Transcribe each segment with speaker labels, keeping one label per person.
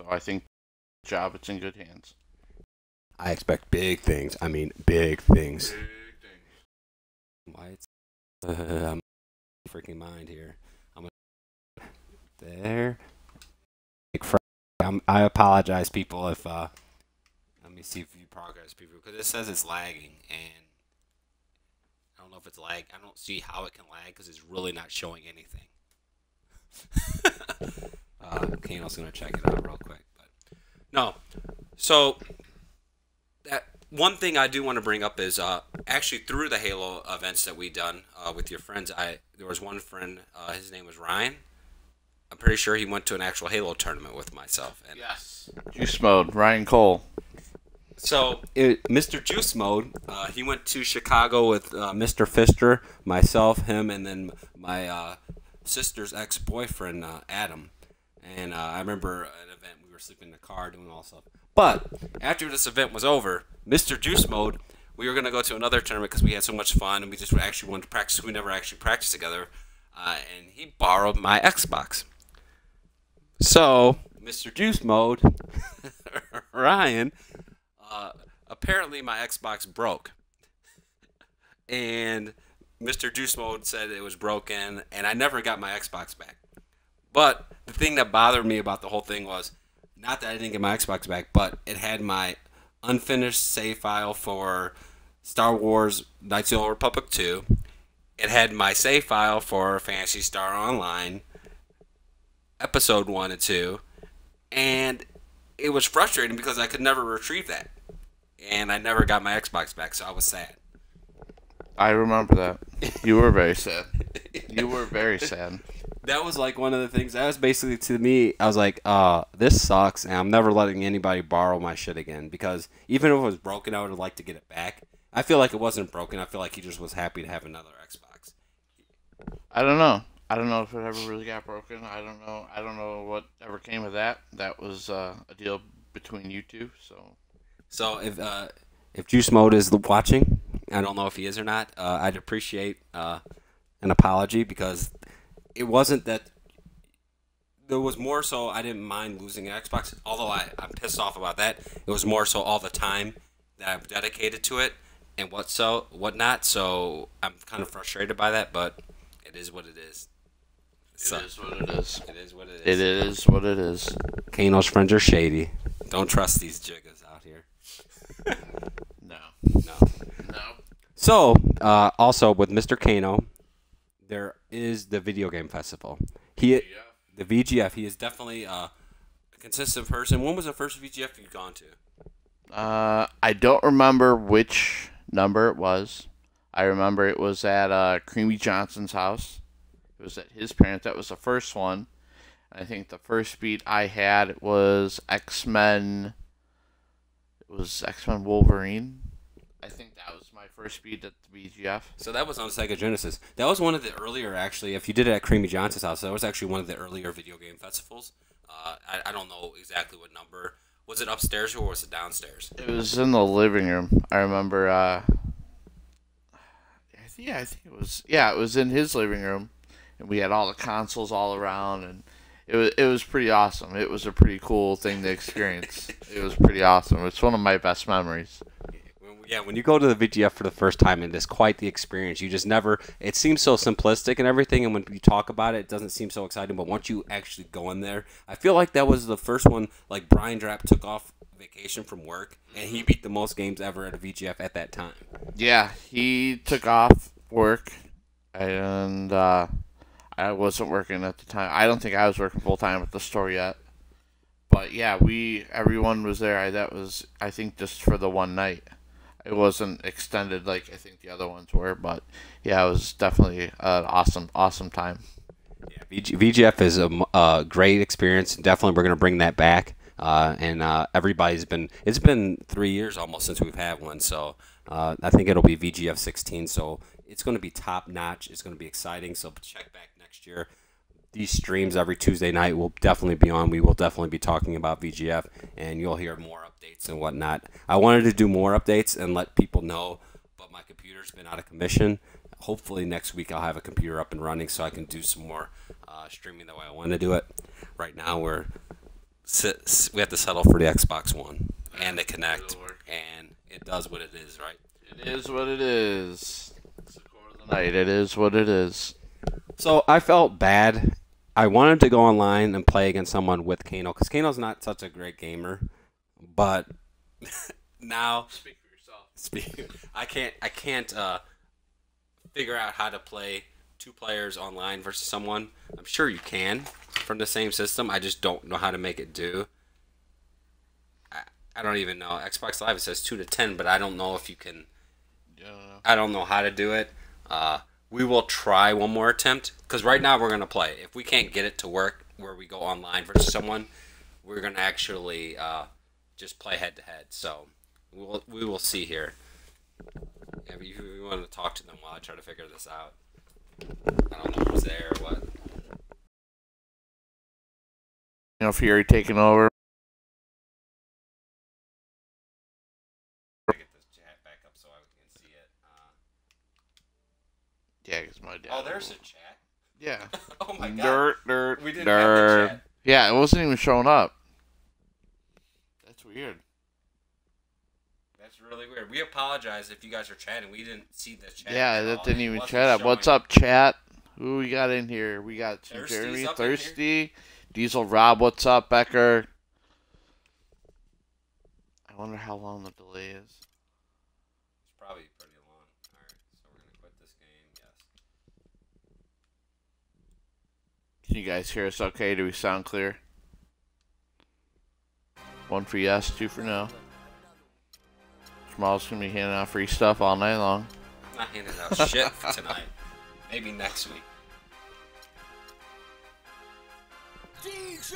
Speaker 1: So I think job it's in good hands.
Speaker 2: I expect big things. I mean, big things.
Speaker 1: Big things.
Speaker 2: Why it's I'm freaking mind here. I'm there. I apologize, people, if let me see if you progress, people, because it says it's lagging, and I don't know if it's lag. I don't see how it can lag because it's really not showing anything. Kano's gonna check it out real quick, but no. So that one thing I do want to bring up is actually through the Halo events that we done with your friends. There was one friend. His name was Ryan. I'm pretty sure he went to an actual Halo tournament with myself. And
Speaker 1: Yes. Juice Mode, Ryan Cole.
Speaker 2: so, Mr. Juice Mode, he went to Chicago with Mr. Fister, myself, him, and then my sister's ex-boyfriend, Adam. And I remember an event, we were sleeping in the car doing all stuff. But after this event was over, Mr. Juice Mode, we were going to go to another tournament because we had so much fun and we just actually wanted to practice. We never actually practiced together. And he borrowed my Xbox. So, Mr. Juice Mode, Ryan, apparently my Xbox broke. And Mr. Juice Mode said it was broken, and I never got my Xbox back. But the thing that bothered me about the whole thing was, not that I didn't get my Xbox back, but it had my unfinished save file for Star Wars Knights of the Old Republic 2. It had my save file for Phantasy Star Online Episode 1 and 2, and it was frustrating because I could never retrieve that, and I never got my Xbox back, so I was sad.
Speaker 1: I remember that. You were very sad. You were very sad.
Speaker 2: That was like one of the things, that was basically to me, I was like, this sucks, and I'm never letting anybody borrow my shit again, because even if it was broken, I would have liked to get it back. I feel like it wasn't broken, I feel like he just was happy to have another Xbox.
Speaker 1: I don't know. I don't know if it ever really got broken. I don't know. I don't know what ever came of that. That was a deal between you two.
Speaker 2: So if Juice Mode is watching, I don't know if he is or not, I'd appreciate an apology, because it wasn't that there was more so I didn't mind losing an Xbox, although I'm pissed off about that. It was more so all the time that I've dedicated to it and whatnot. So I'm kind of frustrated by that, but it is what it is.
Speaker 1: It is what it is.
Speaker 2: It is what it is.
Speaker 1: It is what it is.
Speaker 2: Kano's friends are shady. Don't trust these jiggas out here.
Speaker 1: No.
Speaker 2: No.
Speaker 1: No.
Speaker 2: So, also with Mr. Kano, there is the video game festival. The VGF. He is definitely a consistent person. When was the first VGF you've gone to?
Speaker 1: I don't remember which number it was. I remember it was at Creamy Johnson's house. It was at his parents. That was the first one. I think the first beat I had was X-Men. It was X-Men Wolverine. I think that was my first beat at the BGF.
Speaker 2: So that was on Sega Genesis. That was one of the earlier, actually, if you did it at Creamy Johnson's house, that was actually one of the earlier video game festivals. I don't know exactly what number. Was it upstairs or was it downstairs?
Speaker 1: It was in the living room. I remember, I think it was, it was in his living room. And we had all the consoles all around, and it was pretty awesome. It was a pretty cool thing to experience. It was pretty awesome. It's one of my best memories.
Speaker 2: Yeah, when you go to the VGF for the first time, it is quite the experience. You just never, it seems so simplistic and everything, and when you talk about it, it doesn't seem so exciting, but once you actually go in there, I feel like that was the first one, like Brian Drapp took off vacation from work, and he beat the most games ever at a VGF at that time.
Speaker 1: Yeah, he took off work, and I wasn't working at the time. I don't think I was working full time at the store yet. But yeah, everyone was there. That was, I think, just for the one night. It wasn't extended like I think the other ones were, but yeah, it was definitely an awesome time.
Speaker 2: Yeah, VGF is a great experience. Definitely, we're gonna bring that back. And it's been 3 years almost since we've had one, so I think it'll be VGF 16. So it's going to be top notch. It's going to be exciting. So check back next year. These streams every Tuesday night will definitely be on. We will definitely be talking about VGF, and you'll hear more updates and whatnot. I wanted to do more updates and let people know, but my computer's been out of commission. Hopefully next week I'll have a computer up and running so I can do some more streaming the way I want to do it. Right now we're we have to settle for the Xbox One and the Kinect, and it does what it is, right?
Speaker 1: It is what it is. It's the core of the night. It is what it is.
Speaker 2: So I felt bad. I wanted to go online and play against someone with Kano, because Kano's not such a great gamer. But now,
Speaker 1: Speak for yourself.
Speaker 2: I can't figure out how to play 2 players online versus someone. I'm sure you can from the same system. I just don't know how to make it do. I don't even know. Xbox Live, it says 2 to 10, but I don't know if you can. I don't know how to do it. We will try one more attempt, because right now we're going to play. If we can't get it to work where we go online versus someone, we're going to actually just play head-to-head. So we will see here. If you want to talk to them while I try to figure this out. I don't know who's there or what.
Speaker 1: Fury taking over.
Speaker 2: Get this chat back up so I can see it.
Speaker 1: Yeah, because my dad.
Speaker 2: Oh, there's a chat.
Speaker 1: Yeah.
Speaker 2: Oh my god. We didn't have the chat.
Speaker 1: Yeah, it wasn't even showing up. That's weird.
Speaker 2: That's really weird. We apologize if you guys are chatting. We didn't see the chat.
Speaker 1: Yeah, that didn't even chat up. What's up, chat? Who we got in here? We got Jeremy, Thirsty, Diesel, Rob. What's up, Becker? I wonder how long the delay is.
Speaker 2: It's probably pretty long. Alright, so we're going to quit this game. Yes.
Speaker 1: Can you guys hear us okay? Do we sound clear? 1 for yes, 2 for no. Jamal's going to be handing out free stuff all night long.
Speaker 2: I'm not handing out shit for tonight. Maybe next week.
Speaker 3: DJ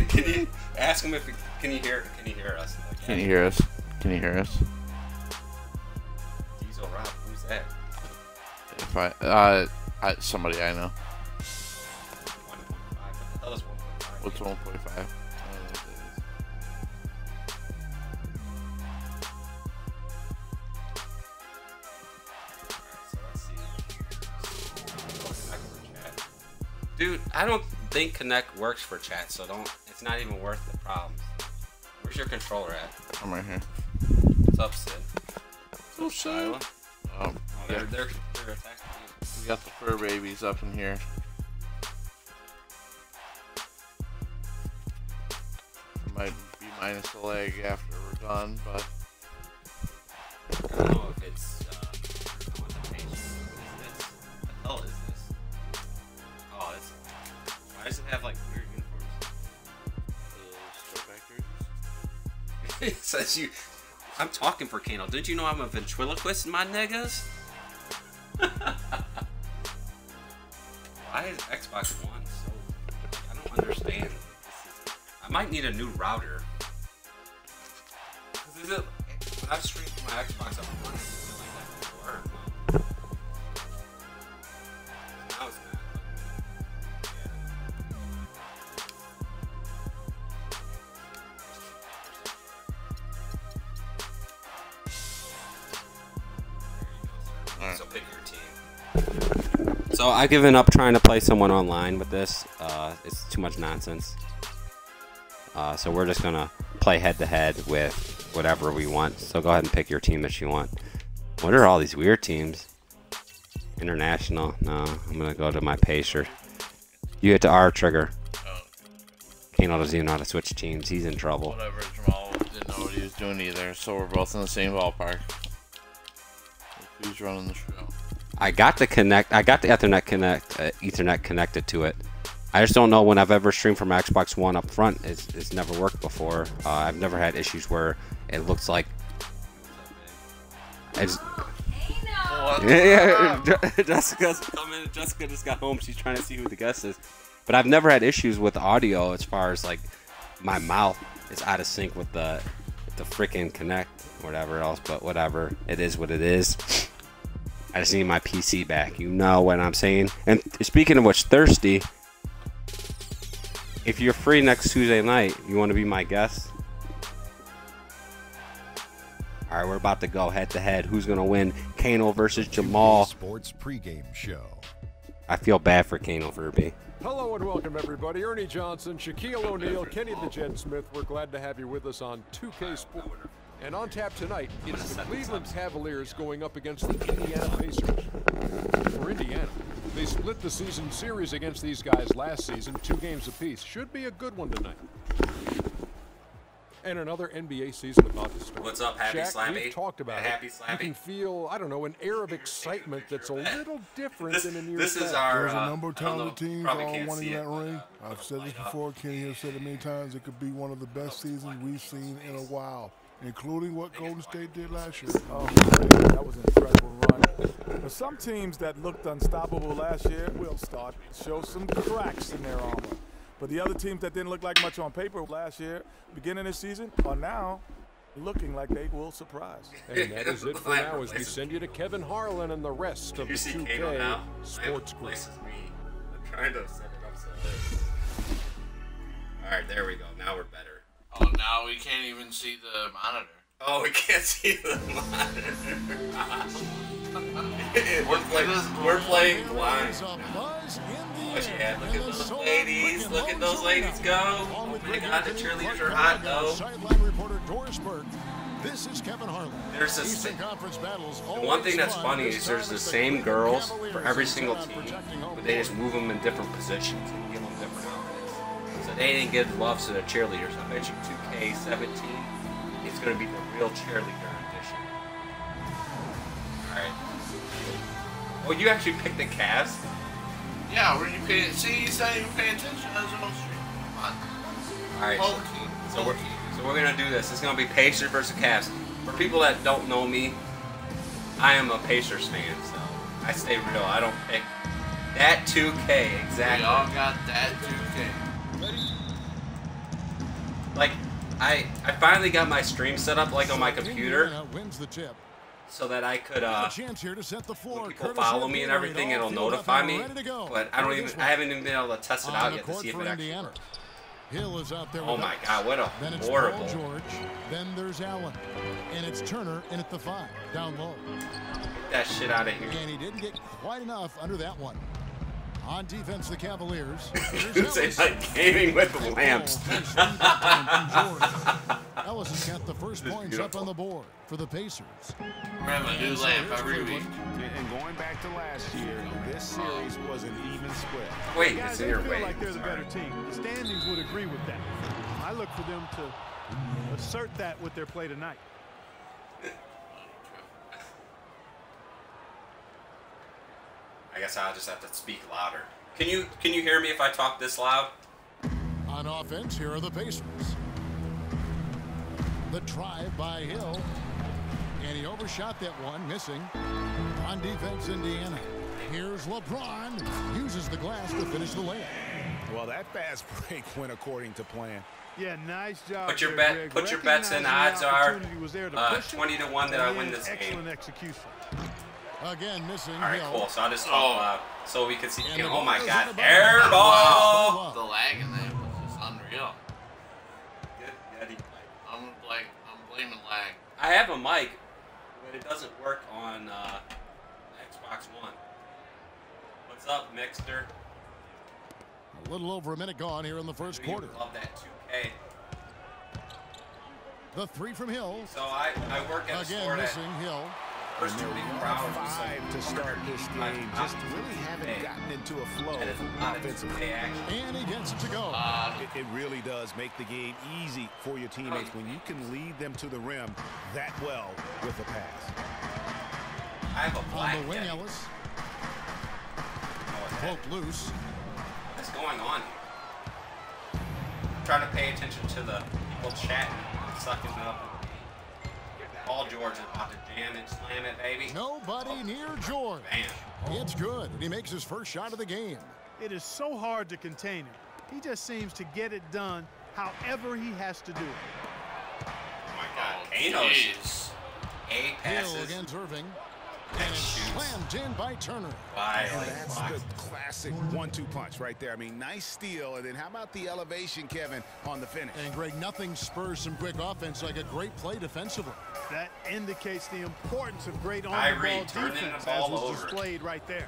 Speaker 2: Can you ask him if can you hear us?
Speaker 1: Can you hear us? Can you hear us?
Speaker 2: Diesel Rob, who's that?
Speaker 1: If somebody I know.
Speaker 2: 1.5. What the hell is 1.5?
Speaker 1: What's 1.5?
Speaker 2: Dude, I don't think Connect works for chat, so it's not even worth the problems. Where's your controller at?
Speaker 1: I'm right here.
Speaker 2: What's up, Sid?
Speaker 1: What's up,
Speaker 2: Shyla?
Speaker 1: Oh,
Speaker 2: They're
Speaker 1: yeah.
Speaker 2: attacking you.
Speaker 1: We got the fur babies up in here. Might be minus a leg after we're done, but
Speaker 2: I don't know if it's I want the page. What is this? What the hell is this? Oh, it's why does it have like weird uniforms? It says you. I'm talking for Kano. Didn't you know I'm a ventriloquist, my niggas? Why is Xbox One so? I don't understand. I might need a new router. Cause is it? When I've streamed from my Xbox up front, it's been like that before. No. Now it's not. Yeah.
Speaker 1: Alright.
Speaker 2: So pick your team. So I've given up trying to play someone online with this. It's too much nonsense. So we're just gonna play head to head with whatever we want. So go ahead and pick your team that you want. What are all these weird teams? International. No, I'm gonna go to my pacer. You hit the R trigger.
Speaker 1: oh,
Speaker 2: Kano doesn't even know how to switch teams. He's in trouble.
Speaker 1: whatever. Jamal didn't know what he was doing either, so we're both in the same ballpark. Who's running the show?
Speaker 2: I got the Ethernet connected to it. I just don't know when I've ever streamed from Xbox One up front. It's never worked before. I've never had issues where it looks like. It's, yeah, Jessica's coming. Jessica just got home. She's trying to see who the guest is. But I've never had issues with audio as far as like my mouth is out of sync with the freaking Connect or whatever else. But whatever, it is what it is. I just need my PC back. You know what I'm saying? And speaking of which, Thirsty, if you're free next Tuesday night, you want to be my guest? All right, we're about to go head to head. Who's gonna win? Kano versus Jamal.
Speaker 3: Sports pregame show.
Speaker 2: I feel bad for Kano Verby.
Speaker 4: Hello and welcome, everybody. Ernie Johnson, Shaquille O'Neal, Kenny the Jet Smith. We're glad to have you with us on 2K Sport. And on tap tonight, it's the Cleveland Cavaliers going up against the Indiana Pacers. For Indiana, they split the season series against these guys last season, 2 games apiece. Should be a good one tonight. And another NBA season about to start.
Speaker 2: What's up, Happy
Speaker 4: Shaq,
Speaker 2: Slappy?
Speaker 4: we've talked about
Speaker 2: Happy
Speaker 4: it.
Speaker 2: Slappy.
Speaker 4: You can feel, I don't know, an air of excitement that's a little different than in years
Speaker 2: This is
Speaker 4: past.
Speaker 2: our.
Speaker 5: There's a number of talented teams all
Speaker 2: can't
Speaker 5: wanting
Speaker 2: see
Speaker 5: that
Speaker 2: it,
Speaker 5: ring.
Speaker 2: but,
Speaker 5: I've said this before. Kenny has said it many times. It could be one of the best seasons we've seen in a while, including what Golden State did last year.
Speaker 6: Oh, man, that was an incredible run. But some teams that looked unstoppable last year will start to show some cracks in their armor. But the other teams that didn't look like much on paper last year, beginning this season, are now looking like they will surprise.
Speaker 4: And that is it for now as we send you to Kevin Harlan and the rest of the 2K Sports Group.
Speaker 2: I'm trying to set it up so this. Alright, there we go. Now we're better.
Speaker 1: Oh, now we can't even see the monitor.
Speaker 2: Oh, we can't see the monitor. we're playing blind. Oh, yeah, look at those ladies. Look at those ladies go. Oh my god, the cheerleaders are hot though.
Speaker 3: Sideline reporter Doris Burke. This is Kevin Harlan.
Speaker 2: There's this
Speaker 3: Eastern Conference battles.
Speaker 2: one thing that's funny is there's the same girls for every single team, but they just move them in different positions and give them different outfits. So they didn't give love to the cheerleaders. I bet you 2K17 is going to be the real cheerleader edition. Alright. Oh, you actually picked the Cavs?
Speaker 1: Yeah, were you paying? See, he's not even paying attention to his own stream. Come on.
Speaker 2: Alright, so we're gonna do this. It's gonna be Pacers versus Cavs. For people that don't know me, I am a Pacers fan, so I stay real. I don't pick that 2K exactly.
Speaker 1: We all got that 2K.
Speaker 2: Like, I finally got my stream set up like on my computer,
Speaker 3: Wins the tip.
Speaker 2: so that I could
Speaker 3: Chance here to set the floor.
Speaker 2: when people follow me and everything, it'll notify me. But I haven't even been able to test it out yet to see if it actually works.
Speaker 6: Hill is out there.
Speaker 2: Oh my God, what a
Speaker 6: Then it's
Speaker 2: horrible.
Speaker 6: Paul George. Then there's Allen. And it's Turner in at the 5. Down low.
Speaker 2: Get that shit out of here.
Speaker 6: And he didn't get quite enough under that one. On defense, the Cavaliers.
Speaker 2: It's like gaming with the lamps.
Speaker 6: Ellis has got the first points up on the board for the Pacers.
Speaker 1: We're having a new lamp every week.
Speaker 7: And going back to last year, this series was an even split.
Speaker 2: Wait, it's in your way.
Speaker 8: Like they're the better team. The standings would agree with that. I look for them to assert that with their play tonight.
Speaker 2: I guess I'll just have to speak louder. Can you hear me if I talk this loud?
Speaker 6: On offense, here are the Pacers. The drive by Hill. And he overshot that one, missing. On defense, Indiana. Here's LeBron. Uses the glass to finish the layup.
Speaker 7: Well, that fast break went according to plan.
Speaker 8: Yeah, nice job.
Speaker 2: Put your
Speaker 8: there,
Speaker 2: bet.
Speaker 8: Greg.
Speaker 2: Put your bets in.
Speaker 8: Recognizing
Speaker 2: Odds
Speaker 8: the
Speaker 2: are
Speaker 8: opportunity was there to push it,
Speaker 2: 20 to 1 that I
Speaker 8: and
Speaker 2: win
Speaker 8: then
Speaker 2: this game.
Speaker 8: excellent execution.
Speaker 6: Again, missing.
Speaker 2: All right,
Speaker 6: Hill.
Speaker 2: cool. So I'll just talk loud so we can see.
Speaker 6: And the
Speaker 2: Oh my
Speaker 6: ball is
Speaker 2: God,
Speaker 6: in the
Speaker 2: air ball!
Speaker 1: The lag in that was just unreal.
Speaker 2: Good.
Speaker 1: I'm blaming lag.
Speaker 2: I have a mic, but it doesn't work on Xbox One. What's up, Mixter?
Speaker 6: A little over a minute gone here in the first quarter.
Speaker 2: Love that 2K.
Speaker 6: The 3 from Hill.
Speaker 2: So I work at a
Speaker 6: Again,
Speaker 2: store that
Speaker 6: missing Hill.
Speaker 2: first 24 hours.
Speaker 7: 5 to start this game. Just really haven't gotten into a flow
Speaker 2: And it's a lot of
Speaker 7: offensively.
Speaker 2: 2K action.
Speaker 6: And he gets it to go.
Speaker 7: It really does make the game easy for your teammates when you can lead them to the rim that well with a pass.
Speaker 2: I have a black
Speaker 6: On the wing,
Speaker 2: Yeti.
Speaker 6: Ellis.
Speaker 2: Oh,
Speaker 6: Broke loose.
Speaker 2: what's going on here? I'm trying to pay attention to the people chatting and sucking it up. Paul George is about to jam and slam it, baby.
Speaker 6: Nobody near George.
Speaker 2: Bam.
Speaker 6: It's good. And he makes his first shot of the game.
Speaker 8: It is so hard to contain him. He just seems to get it done however he has to do it.
Speaker 2: Oh my God. Kano's
Speaker 1: Jeez.
Speaker 2: A
Speaker 6: Hill
Speaker 2: passes.
Speaker 6: against Irving. And it's slammed in by Turner.
Speaker 2: Why?
Speaker 7: And
Speaker 2: Like,
Speaker 7: that's
Speaker 2: block.
Speaker 7: the classic 1-2 punch right there. I mean, nice steal. And then how about the elevation, Kevin, on the finish?
Speaker 6: And Greg, nothing spurs some quick offense like a great play defensively.
Speaker 8: That indicates the importance of great
Speaker 2: Kyrie
Speaker 8: on-the-ball
Speaker 2: turning the
Speaker 8: defense
Speaker 2: ball
Speaker 8: as was
Speaker 2: over.
Speaker 8: displayed right there.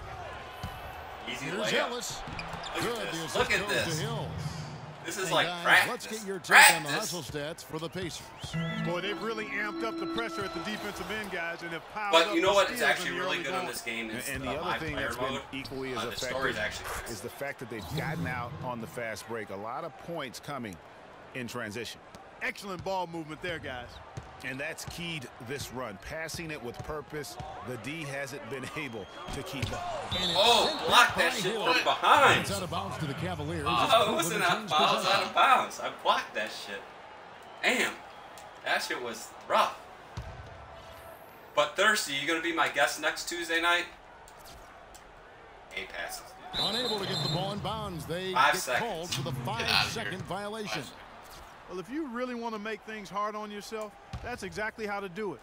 Speaker 2: Easy
Speaker 5: Here's
Speaker 2: layup.
Speaker 5: Ellis.
Speaker 2: Look
Speaker 5: Good.
Speaker 2: at
Speaker 5: The
Speaker 2: this.
Speaker 5: assist
Speaker 2: Look at
Speaker 5: goes
Speaker 2: this.
Speaker 5: to Hill.
Speaker 2: This is
Speaker 5: And
Speaker 2: like
Speaker 5: guys,
Speaker 2: practice.
Speaker 5: let's get your take on the
Speaker 2: Practice.
Speaker 5: hustle stats for the Pacers.
Speaker 8: Boy, they've really amped up the pressure at the defensive end, guys, and have piled
Speaker 2: But
Speaker 8: up
Speaker 2: you know
Speaker 8: the
Speaker 2: what is
Speaker 8: steals
Speaker 2: actually
Speaker 8: in the
Speaker 2: really
Speaker 8: early
Speaker 2: good on
Speaker 8: going.
Speaker 2: this game is
Speaker 7: And
Speaker 2: the
Speaker 7: the other
Speaker 2: live
Speaker 7: thing
Speaker 2: player
Speaker 7: that's been
Speaker 2: mode.
Speaker 7: equally as
Speaker 2: The story is
Speaker 7: effective
Speaker 2: actually
Speaker 7: is the fact that they've gotten out on the fast break. A lot of points coming in transition.
Speaker 8: Excellent ball movement there, guys.
Speaker 7: And that's keyed this run. Passing it with purpose. The D hasn't been able to keep up.
Speaker 2: Oh, block that shit from behind.
Speaker 5: It's out of bounds to the Cavaliers.
Speaker 2: Oh, it wasn't out of bounds. Out of bounds. I blocked that shit. Damn. That shit was rough. But Thirsty, you gonna be my guest next Tuesday night? 8 passes.
Speaker 5: Unable to get the ball in bounds. They
Speaker 2: 5
Speaker 5: get
Speaker 2: seconds.
Speaker 5: called for the
Speaker 1: Get outta
Speaker 5: 5-second
Speaker 1: here.
Speaker 5: violation.
Speaker 8: Well, if you really want to make things hard on yourself, that's exactly how to do it.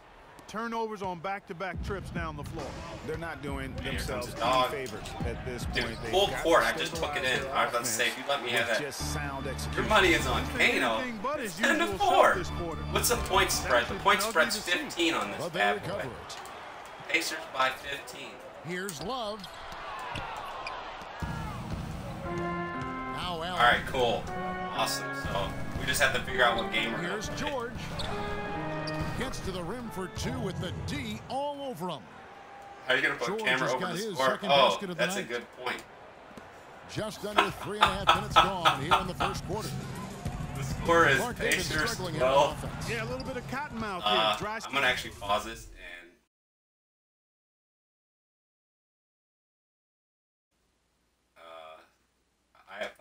Speaker 8: Turnovers on back-to-back trips down the floor.
Speaker 7: They're not doing
Speaker 2: Here
Speaker 7: themselves
Speaker 2: comes the dog.
Speaker 7: any favors at this
Speaker 2: Dude,
Speaker 7: point. They've
Speaker 2: full
Speaker 7: got
Speaker 2: court.
Speaker 7: to
Speaker 2: I just took it
Speaker 7: stabilize
Speaker 2: in.
Speaker 7: their
Speaker 2: I was about to say, if you let me have
Speaker 7: with
Speaker 2: that.
Speaker 7: just sound
Speaker 2: Your
Speaker 7: execution.
Speaker 2: money is on
Speaker 8: Been
Speaker 2: Kano.
Speaker 8: anything but his
Speaker 2: 10 to
Speaker 8: usual
Speaker 2: 4.
Speaker 8: self this quarter.
Speaker 2: What's the point spread? The point spread's
Speaker 8: Ugly to see.
Speaker 2: 15 on this
Speaker 5: But they
Speaker 2: bad
Speaker 5: recover
Speaker 2: boy.
Speaker 5: it.
Speaker 2: Pacers by 15.
Speaker 5: Here's Love. Now Allen.
Speaker 2: All right, cool. Awesome. So we just have to figure out what game we're
Speaker 5: Here's
Speaker 2: going to play.
Speaker 5: George. Gets to the rim for 2 with the D all over him.
Speaker 2: How are you going to put
Speaker 5: George
Speaker 2: camera
Speaker 5: has
Speaker 2: over
Speaker 5: got
Speaker 2: the
Speaker 5: his
Speaker 2: score?
Speaker 5: second
Speaker 2: Oh,
Speaker 5: basket of the
Speaker 2: that's a
Speaker 5: night.
Speaker 2: good point.
Speaker 5: Just under 3.5 minutes gone here in the first quarter.
Speaker 2: The score is
Speaker 5: Clark Davis
Speaker 2: Pacers
Speaker 5: struggling in
Speaker 2: 12.
Speaker 5: offense.
Speaker 8: Yeah, a little bit of cottonmouth here. Dry
Speaker 2: I'm going to actually pause this and I have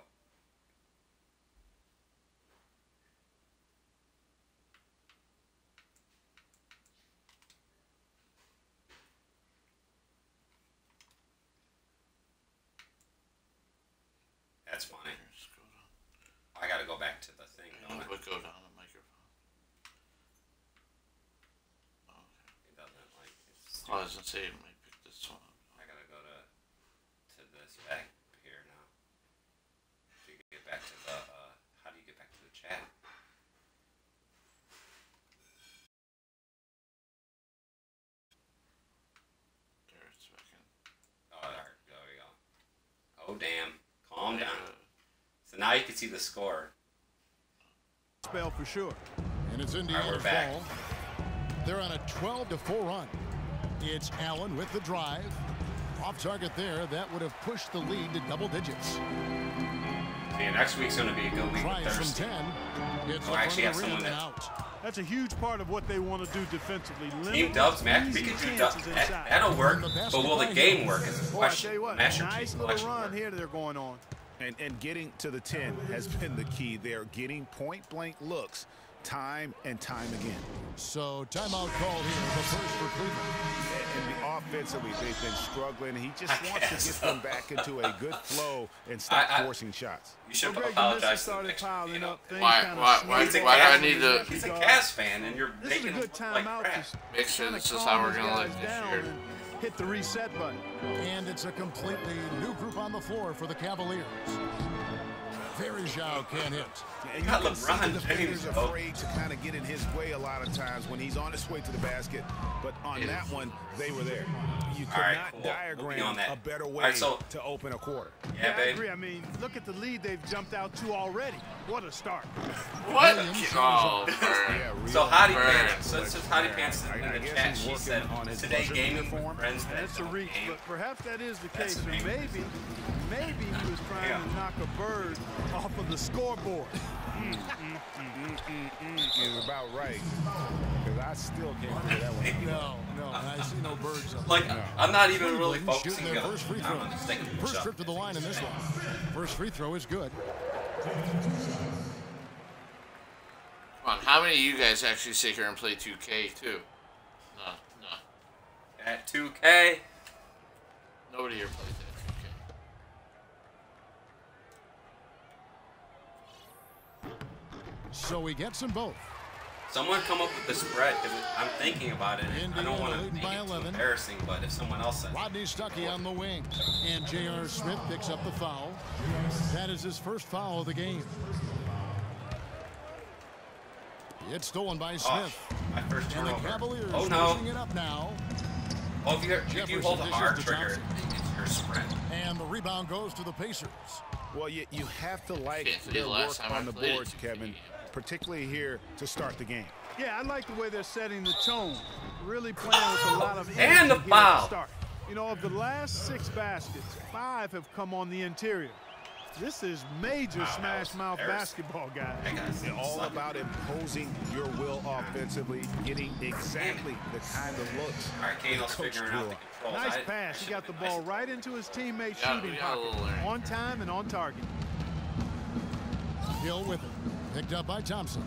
Speaker 2: That's funny. I got to go back to the thing, don't I?
Speaker 1: But go down the microphone.
Speaker 2: It doesn't like it's
Speaker 1: I was gonna say it might pick this one up.
Speaker 2: I gotta go to this back here now. To get back to the how do you get back to the chat?
Speaker 1: There, it's back in.
Speaker 2: Oh, there we go. Oh damn! Calm down. So now you can see the score.
Speaker 8: spell for sure.
Speaker 5: And it's
Speaker 2: All
Speaker 5: Indiana
Speaker 2: right, we're back.
Speaker 5: ball. They're on a 12-4 run. It's Allen with the drive. Off target there. That would have pushed the lead to double digits.
Speaker 2: See, next week's gonna be a good week
Speaker 5: Tries
Speaker 2: with
Speaker 5: from
Speaker 2: Thursday.
Speaker 5: 10. It's
Speaker 2: Oh,
Speaker 5: up
Speaker 2: I actually
Speaker 5: on
Speaker 2: have
Speaker 5: the rim
Speaker 2: someone
Speaker 5: and
Speaker 2: that-
Speaker 5: out.
Speaker 8: That's a huge part of what they want to do defensively.
Speaker 2: Team
Speaker 8: Limit
Speaker 2: Dubs, man. We
Speaker 8: easy
Speaker 2: can do
Speaker 8: chances
Speaker 2: Dubs.
Speaker 8: inside.
Speaker 2: That'll work.
Speaker 5: And the
Speaker 2: But
Speaker 5: basket
Speaker 2: will the
Speaker 5: by
Speaker 2: game
Speaker 5: Hill.
Speaker 2: work? Is the
Speaker 8: Boy, I
Speaker 2: question.
Speaker 8: tell you what,
Speaker 2: Master
Speaker 8: nice
Speaker 2: Chief
Speaker 8: little
Speaker 2: question
Speaker 8: run
Speaker 2: mark.
Speaker 8: here they're going on.
Speaker 7: And getting to the 10 has been the key. They're getting point-blank looks time and time again.
Speaker 5: So timeout called here. The first for Cleveland.
Speaker 7: And offensively, they've been struggling. He just
Speaker 2: I
Speaker 7: wants to
Speaker 2: guess
Speaker 7: get
Speaker 2: so.
Speaker 7: them back into a good flow and stop
Speaker 2: I-
Speaker 7: forcing shots.
Speaker 2: You should
Speaker 8: Well, Greg, the
Speaker 2: apologize
Speaker 8: misses
Speaker 2: to the
Speaker 8: started
Speaker 2: picture.
Speaker 8: piling
Speaker 2: You know,
Speaker 8: up. Things
Speaker 1: Why-
Speaker 8: kinda
Speaker 1: why-
Speaker 8: slowed
Speaker 1: why-
Speaker 8: down
Speaker 1: why do I
Speaker 8: in
Speaker 1: need
Speaker 8: that
Speaker 1: to-
Speaker 2: he's a
Speaker 8: regard.
Speaker 2: Cavs fan, and you're
Speaker 8: This is a
Speaker 2: making him
Speaker 8: good
Speaker 2: look like
Speaker 8: timeout
Speaker 2: crap.
Speaker 8: to
Speaker 1: Make sure
Speaker 8: kinda
Speaker 1: this is
Speaker 8: calm
Speaker 1: how we're
Speaker 8: these
Speaker 1: gonna look
Speaker 8: guys
Speaker 1: this
Speaker 8: down
Speaker 1: year.
Speaker 8: and hit the reset button.
Speaker 5: And it's a completely new group on the floor for the Cavaliers. Verjao can't hit.
Speaker 7: And
Speaker 2: got
Speaker 7: you can see
Speaker 2: LeBron
Speaker 7: the defenders
Speaker 2: James, though.
Speaker 7: afraid to kind of get in his way a lot of times when he's on his way to the basket. But on that one, they were there. You could
Speaker 2: All right,
Speaker 7: not
Speaker 2: cool. We'll be
Speaker 7: diagram
Speaker 2: on that.
Speaker 7: a better
Speaker 2: All
Speaker 7: way
Speaker 2: right, so-
Speaker 7: to open a quarter.
Speaker 2: Yeah,
Speaker 8: I
Speaker 2: babe.
Speaker 8: agree. I mean, look at the lead they've jumped out to already. What a start.
Speaker 1: What?
Speaker 5: Williams
Speaker 1: Oh,
Speaker 5: shows
Speaker 1: burn.
Speaker 7: Yeah, real
Speaker 2: So Hottie
Speaker 1: Burn.
Speaker 2: Pants, so it's just Hottie Pants
Speaker 7: I
Speaker 2: in the
Speaker 7: guess
Speaker 2: chat.
Speaker 7: he's
Speaker 2: She
Speaker 7: working
Speaker 2: said,
Speaker 7: on his
Speaker 2: today
Speaker 7: buzzer
Speaker 2: gaming
Speaker 7: beater form.
Speaker 2: with friends that
Speaker 8: That's a
Speaker 2: don't
Speaker 8: reach,
Speaker 2: game.
Speaker 8: but perhaps that is the
Speaker 2: That's
Speaker 8: case.
Speaker 2: a
Speaker 8: Or
Speaker 2: reach.
Speaker 8: maybe he was trying
Speaker 2: Yeah.
Speaker 8: to knock a bird off of the scoreboard.
Speaker 7: Is about right. Because I still can't figure that one out.
Speaker 5: No, I see no birds up
Speaker 2: Like,
Speaker 5: there.
Speaker 2: I'm not even really
Speaker 5: Cleveland
Speaker 2: focusing
Speaker 5: shooting their
Speaker 2: on
Speaker 5: first free
Speaker 2: I'm
Speaker 5: throw.
Speaker 2: just thinking to
Speaker 5: First
Speaker 2: myself.
Speaker 5: trip to the line in this one. First free throw is good.
Speaker 1: Come on, how many of you guys actually sit here and play 2K too? No.
Speaker 2: At 2K.
Speaker 1: Nobody here plays that 2K.
Speaker 5: So he gets them both.
Speaker 2: Someone come up with the spread, because I'm thinking about it. And I don't
Speaker 5: Indiana
Speaker 2: want to
Speaker 5: leading
Speaker 2: make
Speaker 5: by
Speaker 2: it too
Speaker 5: 11.
Speaker 2: embarrassing, but if someone else says it.
Speaker 5: Rodney Stuckey on the wing. And J.R. Smith picks up the foul. That is his first foul of the game. It's stolen by
Speaker 2: Oh,
Speaker 5: Smith.
Speaker 2: my first
Speaker 5: And the
Speaker 2: turnover.
Speaker 5: Cavaliers
Speaker 2: Oh, no.
Speaker 5: pushing it up now.
Speaker 2: Oh, if you hold a
Speaker 5: Jefferson
Speaker 2: hard
Speaker 5: dishes
Speaker 2: trigger,
Speaker 5: to Thompson.
Speaker 2: it's your sprint.
Speaker 5: And the rebound goes to the Pacers.
Speaker 7: Well, you have to like their work on the boards, Kevin, particularly here to start the game.
Speaker 8: Yeah, I like the way they're setting the tone. Really playing with a lot of energy
Speaker 2: and the
Speaker 8: here at
Speaker 2: foul.
Speaker 8: start. You know, of the last 6 baskets, 5 have come on the interior. This is major smash mouth basketball, guys.
Speaker 7: It's all about imposing your will offensively, getting exactly the kind of looks.
Speaker 2: All right, Kano's figuring out the controls.
Speaker 8: Nice pass. He got the ball right into his teammate's shooting pocket. On time and on target.
Speaker 5: Hill with it. Picked up by Thompson.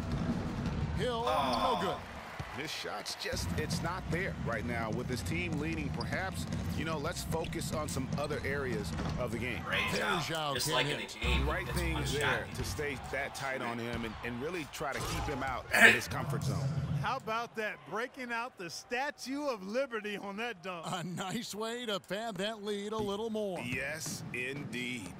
Speaker 5: Hill, no good.
Speaker 7: His shot's just, it's not there right now. With his team leading, perhaps, you know, let's focus on some other areas of the game.
Speaker 2: Just like in the game.
Speaker 7: Right thing there to stay that tight on him and really try to keep him out of his comfort zone.
Speaker 8: How about that? Breaking out the Statue of Liberty on that dunk.
Speaker 5: A nice way to pad that lead a little more.
Speaker 7: Yes, indeed.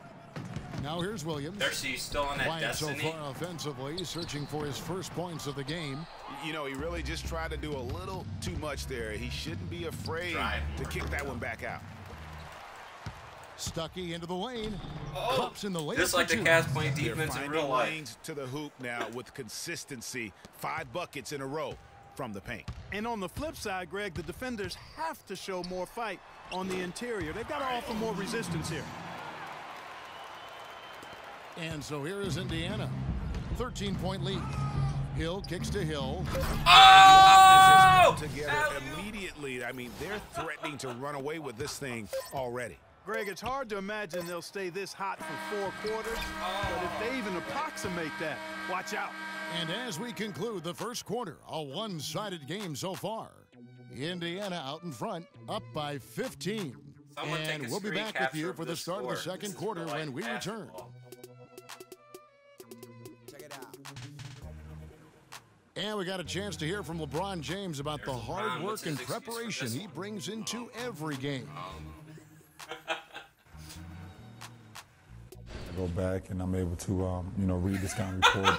Speaker 5: Now here's Williams.
Speaker 2: He's still on that
Speaker 5: Quiet so
Speaker 2: destiny.
Speaker 5: far offensively, searching for his first points of the game.
Speaker 7: You know, he really just tried to do a little too much there. He shouldn't be afraid to kick that one back out.
Speaker 5: Stuckey into the lane. Pops in the lane.
Speaker 2: Just like the Cavs playing defense in real life.
Speaker 7: Lanes to the hoop now with consistency. 5 buckets in a row from the paint.
Speaker 8: And on the flip side, Greg, the defenders have to show more fight on the interior. They've got to offer more resistance here.
Speaker 5: And so here is Indiana. 13-point lead. Hill kicks to Hill.
Speaker 2: Oh!
Speaker 7: Together immediately. I mean, they're threatening to run away with this thing already.
Speaker 8: Greg, it's hard to imagine they'll stay this hot for 4 quarters, but if they even approximate that, watch out.
Speaker 5: And as we conclude the first quarter, a one-sided game so far. Indiana out in front, up by 15. And we'll be back with you for the start of the second quarter when we return. And we got a chance to hear from LeBron James about the hard work and preparation he brings into every game.
Speaker 9: I go back and I'm able to, you know, read the scouting report,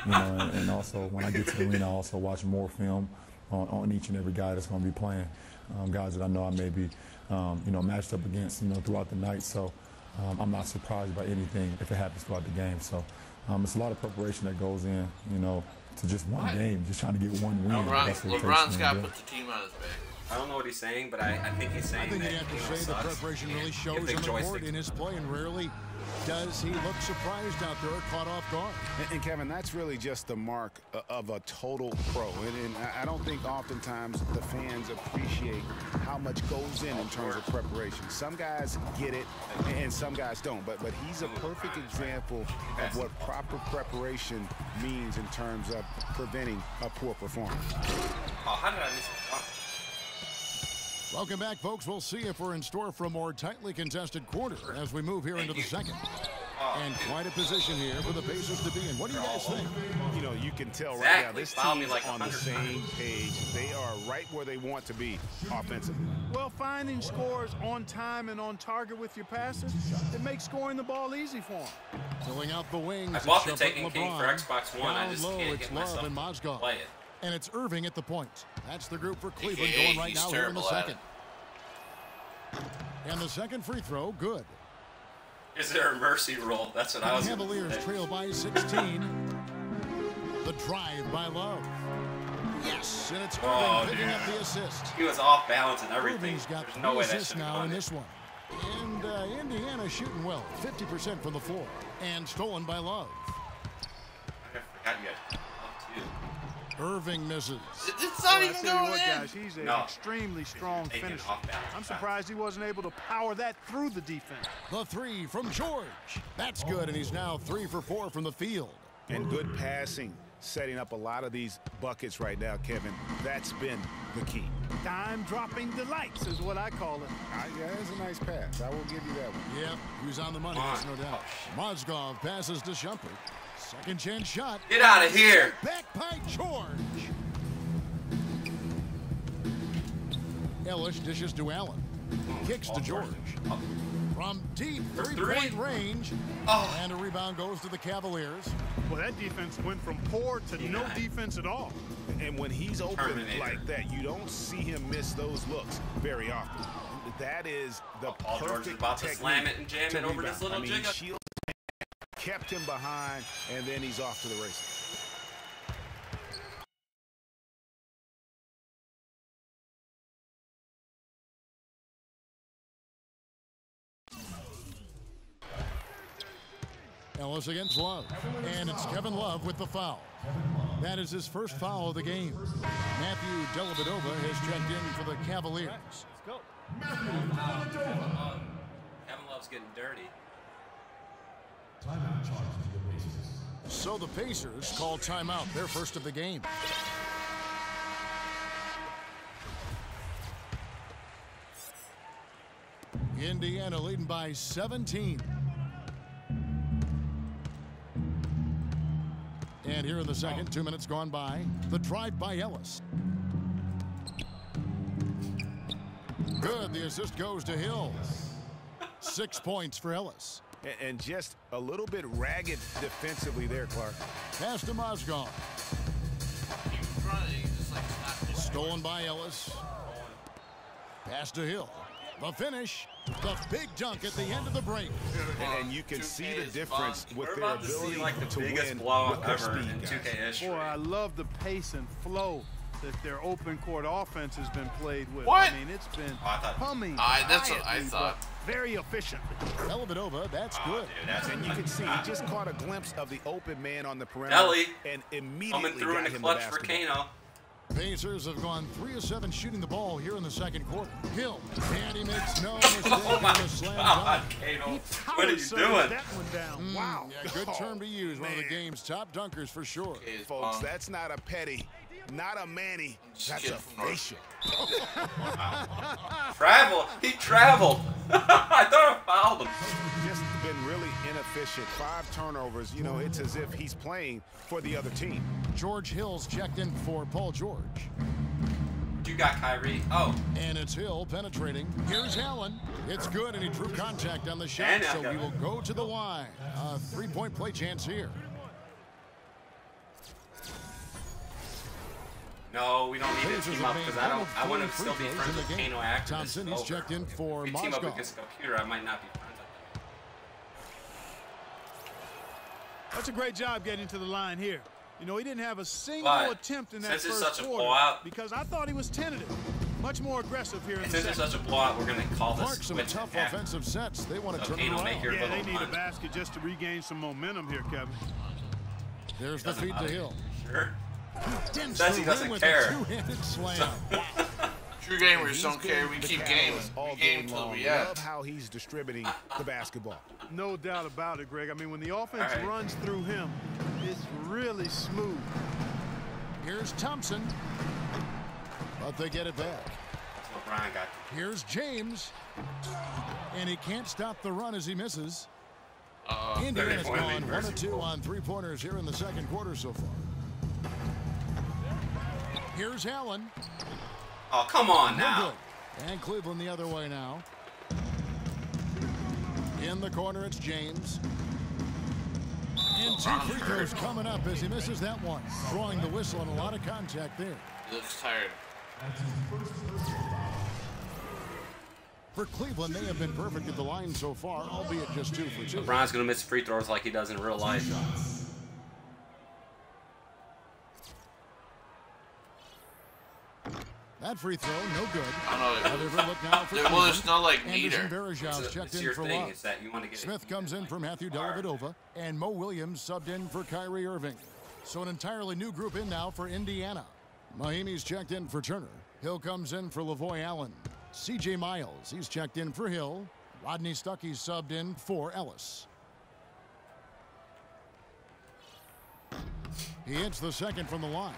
Speaker 9: you know, and also when I get to the arena, I also watch more film on each and every guy that's going to be playing, guys that I know I may be, you know, matched up against, you know, throughout the night. So I'm not surprised by anything if it happens throughout the game. So it's a lot of preparation that goes in, you know, to just one game, just trying to get one win.
Speaker 1: LeBron's got to put the team on his back.
Speaker 2: I don't know what he's saying, but I think he's saying that
Speaker 5: you have to say the preparation really shows on the court in his play, and rarely does he look surprised out there, caught off guard.
Speaker 7: And Kevin, that's really just the mark of a total pro. And I don't think oftentimes the fans appreciate how much goes in terms of preparation. Some guys get it, and some guys don't. But he's a perfect example of what proper preparation means in terms of preventing a poor performance.
Speaker 2: Oh, how did I miss it?
Speaker 5: Welcome back, folks. We'll see if we're in store for a more tightly contested quarter as we move here into the second. And quite a position here for the Pacers to be in. What do you guys think?
Speaker 7: You know, you can tell right now this team is on the same page. They are right where they want to be offensively.
Speaker 8: Well, finding scores on time and on target with your passes, it makes scoring the ball easy for them.
Speaker 5: Filling out the wings.
Speaker 2: I bought the Taken King for Xbox One. I just can't get myself to play it.
Speaker 5: And it's Irving at the point. That's the group for Cleveland going right now here in the second. And the second free throw, good.
Speaker 2: Is there a mercy rule? That's what I was.
Speaker 5: Cavaliers trail by 16. The drive by Love. Yes, and it's Irving picking up the assist.
Speaker 2: He was off balance and everything.
Speaker 5: Irving's got
Speaker 2: There's no way that
Speaker 5: assists now in this one. And Indiana shooting well, 50% from the floor. And stolen by Love.
Speaker 2: I forgot you had Love too.
Speaker 5: Irving misses.
Speaker 1: It's not even going in.
Speaker 8: Guys, he's an extremely strong finisher. I'm surprised he wasn't able to power that through the defense.
Speaker 5: The three from George. That's good, and he's now 3 for 4 from the field.
Speaker 7: And good passing, setting up a lot of these buckets right now, Kevin. That's been the key.
Speaker 8: Dime-dropping delights is what I call it.
Speaker 7: Yeah, that's a nice pass. I will give you that one.
Speaker 5: Yep, he was on the money, there's no doubt. Mozgov passes to Shumpert. Second chance shot.
Speaker 2: Get out of here.
Speaker 5: Back by George. Ellis dishes to Allen. Kicks to George. from deep three-point range. And a rebound goes to the Cavaliers.
Speaker 8: Well, that defense went from poor to no defense at all.
Speaker 7: And when he's open like that, you don't see him miss those looks very often. That is the
Speaker 2: Paul George is
Speaker 7: perfect
Speaker 2: about to
Speaker 7: technique
Speaker 2: slam it and jam it over this little jigger.
Speaker 7: Shield kept him behind, and then he's off to the races.
Speaker 5: Ellis against Love, and it's Kevin Love with the foul. That is his first foul of the game. Matthew Dellavedova has checked in for the Cavaliers.
Speaker 2: Let's go. Kevin Love's getting dirty.
Speaker 5: So the Pacers call timeout, their first of the game. Indiana leading by 17. And here in the second, 2 minutes gone by, the drive by Ellis. Good, the assist goes to Hill. 6 points for Ellis.
Speaker 7: And just a little bit ragged defensively there, Clark.
Speaker 5: Pass to Mozgov. Stolen by Ellis. Pass to Hill. The finish. The big dunk at the end of the break.
Speaker 7: And you can see the difference with
Speaker 2: We're
Speaker 7: their
Speaker 2: about
Speaker 7: ability
Speaker 2: to see like the
Speaker 7: to
Speaker 2: biggest
Speaker 7: win
Speaker 2: blowout
Speaker 7: with their
Speaker 2: ever
Speaker 7: speed,
Speaker 2: in
Speaker 7: guys.
Speaker 2: 2K history.
Speaker 8: Boy, I love the pace and flow that their open court offense has been played with.
Speaker 1: What?
Speaker 8: I mean, it's been
Speaker 2: I
Speaker 8: humming.
Speaker 1: that's what I
Speaker 8: quietly,
Speaker 1: thought.
Speaker 8: but very efficient.
Speaker 5: Dellavedova, that's good.
Speaker 2: Dude,
Speaker 7: And you can see he just caught a glimpse of the open man on the perimeter
Speaker 2: Deli
Speaker 7: and immediately
Speaker 2: coming through in
Speaker 7: got
Speaker 2: the
Speaker 7: him
Speaker 2: clutch
Speaker 7: the
Speaker 2: for
Speaker 7: basketball.
Speaker 2: Kano.
Speaker 5: Pacers have gone 3 of 7 shooting the ball here in the second quarter. Hill, and he makes no mistake
Speaker 2: Oh my
Speaker 5: on the slam
Speaker 2: God,
Speaker 5: dunk.
Speaker 2: Kano.
Speaker 8: He
Speaker 2: What are you
Speaker 8: power-surged
Speaker 2: doing?
Speaker 8: that one down. Wow.
Speaker 5: Yeah, good term to use. One of the
Speaker 7: man.
Speaker 5: game's top dunkers for sure.
Speaker 7: Folks, that's not a petty, not a Manny, that's a facial.
Speaker 2: Travel. He traveled. I thought I fouled him.
Speaker 7: Just been really inefficient. 5 turnovers. You know, it's as if he's playing for the other team.
Speaker 5: George Hill's checked in for Paul George.
Speaker 2: You got Kyrie. Oh.
Speaker 5: And it's Hill penetrating. Here's Allen. It's good, and he drew contact on the shot,
Speaker 2: And
Speaker 5: so he will go to the line. A 3-point play chance here.
Speaker 2: No, we don't need to
Speaker 5: Pacers
Speaker 2: team
Speaker 5: have
Speaker 2: up
Speaker 5: made
Speaker 2: because
Speaker 5: all
Speaker 2: I want to
Speaker 5: free
Speaker 2: still be
Speaker 5: throws
Speaker 2: friends
Speaker 5: in the
Speaker 2: with
Speaker 5: game.
Speaker 2: Kano after
Speaker 5: Thompson,
Speaker 2: this
Speaker 5: he's
Speaker 2: is over.
Speaker 5: checked in for
Speaker 2: If we team up
Speaker 5: Mozgov.
Speaker 2: against a computer, I might not be friends with them.
Speaker 8: That's a great job getting to the line here. You know, he didn't have a single
Speaker 2: But
Speaker 8: attempt in that
Speaker 2: since it's
Speaker 8: first
Speaker 2: such a
Speaker 8: quarter
Speaker 2: blowout-
Speaker 8: because I thought he was tentative. Much more aggressive here in
Speaker 2: And
Speaker 8: the
Speaker 2: since it's
Speaker 8: second.
Speaker 2: such a blowout, we're going to call this
Speaker 5: Clark, some
Speaker 2: switch
Speaker 5: tough
Speaker 2: attack.
Speaker 5: offensive sets. They want to
Speaker 2: So
Speaker 5: turn it
Speaker 2: Kano make
Speaker 5: around.
Speaker 2: your
Speaker 8: Yeah, they
Speaker 2: little
Speaker 8: need a
Speaker 2: punch.
Speaker 8: basket just to regain some momentum here, Kevin.
Speaker 5: There's the
Speaker 2: Doesn't
Speaker 5: feed to
Speaker 2: matter.
Speaker 5: Hill.
Speaker 2: Sure.
Speaker 5: Dents
Speaker 2: Says
Speaker 5: the
Speaker 2: he doesn't
Speaker 5: rim with
Speaker 2: care.
Speaker 5: a two-handed slam.
Speaker 1: True gamers
Speaker 7: He's
Speaker 1: don't care. We
Speaker 7: been the
Speaker 1: keep
Speaker 7: catalyst
Speaker 1: gaming.
Speaker 7: all
Speaker 1: We game
Speaker 7: game
Speaker 1: till
Speaker 7: long.
Speaker 1: we
Speaker 7: Love
Speaker 1: end.
Speaker 7: how he's distributing the basketball.
Speaker 8: No doubt about it, Greg. I mean, when the offense
Speaker 2: All right.
Speaker 8: runs through him, it's really smooth.
Speaker 5: Here's Thompson. But they get it back.
Speaker 2: That's what Brian got.
Speaker 5: Here's James. And he can't stop the run as he misses. Indiana's
Speaker 2: Very
Speaker 5: gone
Speaker 2: poorly
Speaker 5: 1 of 2 on 3-pointers here in the second quarter so far. Here's Allen.
Speaker 2: Oh, come on
Speaker 5: No
Speaker 2: now.
Speaker 5: good. And Cleveland the other way now. In the corner, it's James. And 2 free throws coming up as he misses that one. Drawing the whistle and a lot of contact there.
Speaker 1: He looks tired.
Speaker 5: For Cleveland, they have been perfect at the line so far, albeit just 2 for 2.
Speaker 2: Brian's going to miss free throws like he does in real life.
Speaker 5: That free throw, no good.
Speaker 1: I don't know.
Speaker 5: Another look now for
Speaker 1: Well, there's no like
Speaker 5: Anderson
Speaker 1: meter.
Speaker 5: Varejão's checked
Speaker 2: It's
Speaker 5: in
Speaker 2: your
Speaker 5: for
Speaker 2: thing.
Speaker 5: Love.
Speaker 2: It's that you want to get
Speaker 5: Smith comes in for Matthew Dellavedova, and Mo Williams subbed in for Kyrie Irving. So an entirely new group in now for Indiana. Mahimi's checked in for Turner. Hill comes in for Lavoy Allen. C.J. Miles, he's checked in for Hill. Rodney Stuckey subbed in for Ellis. He hits the second from the line.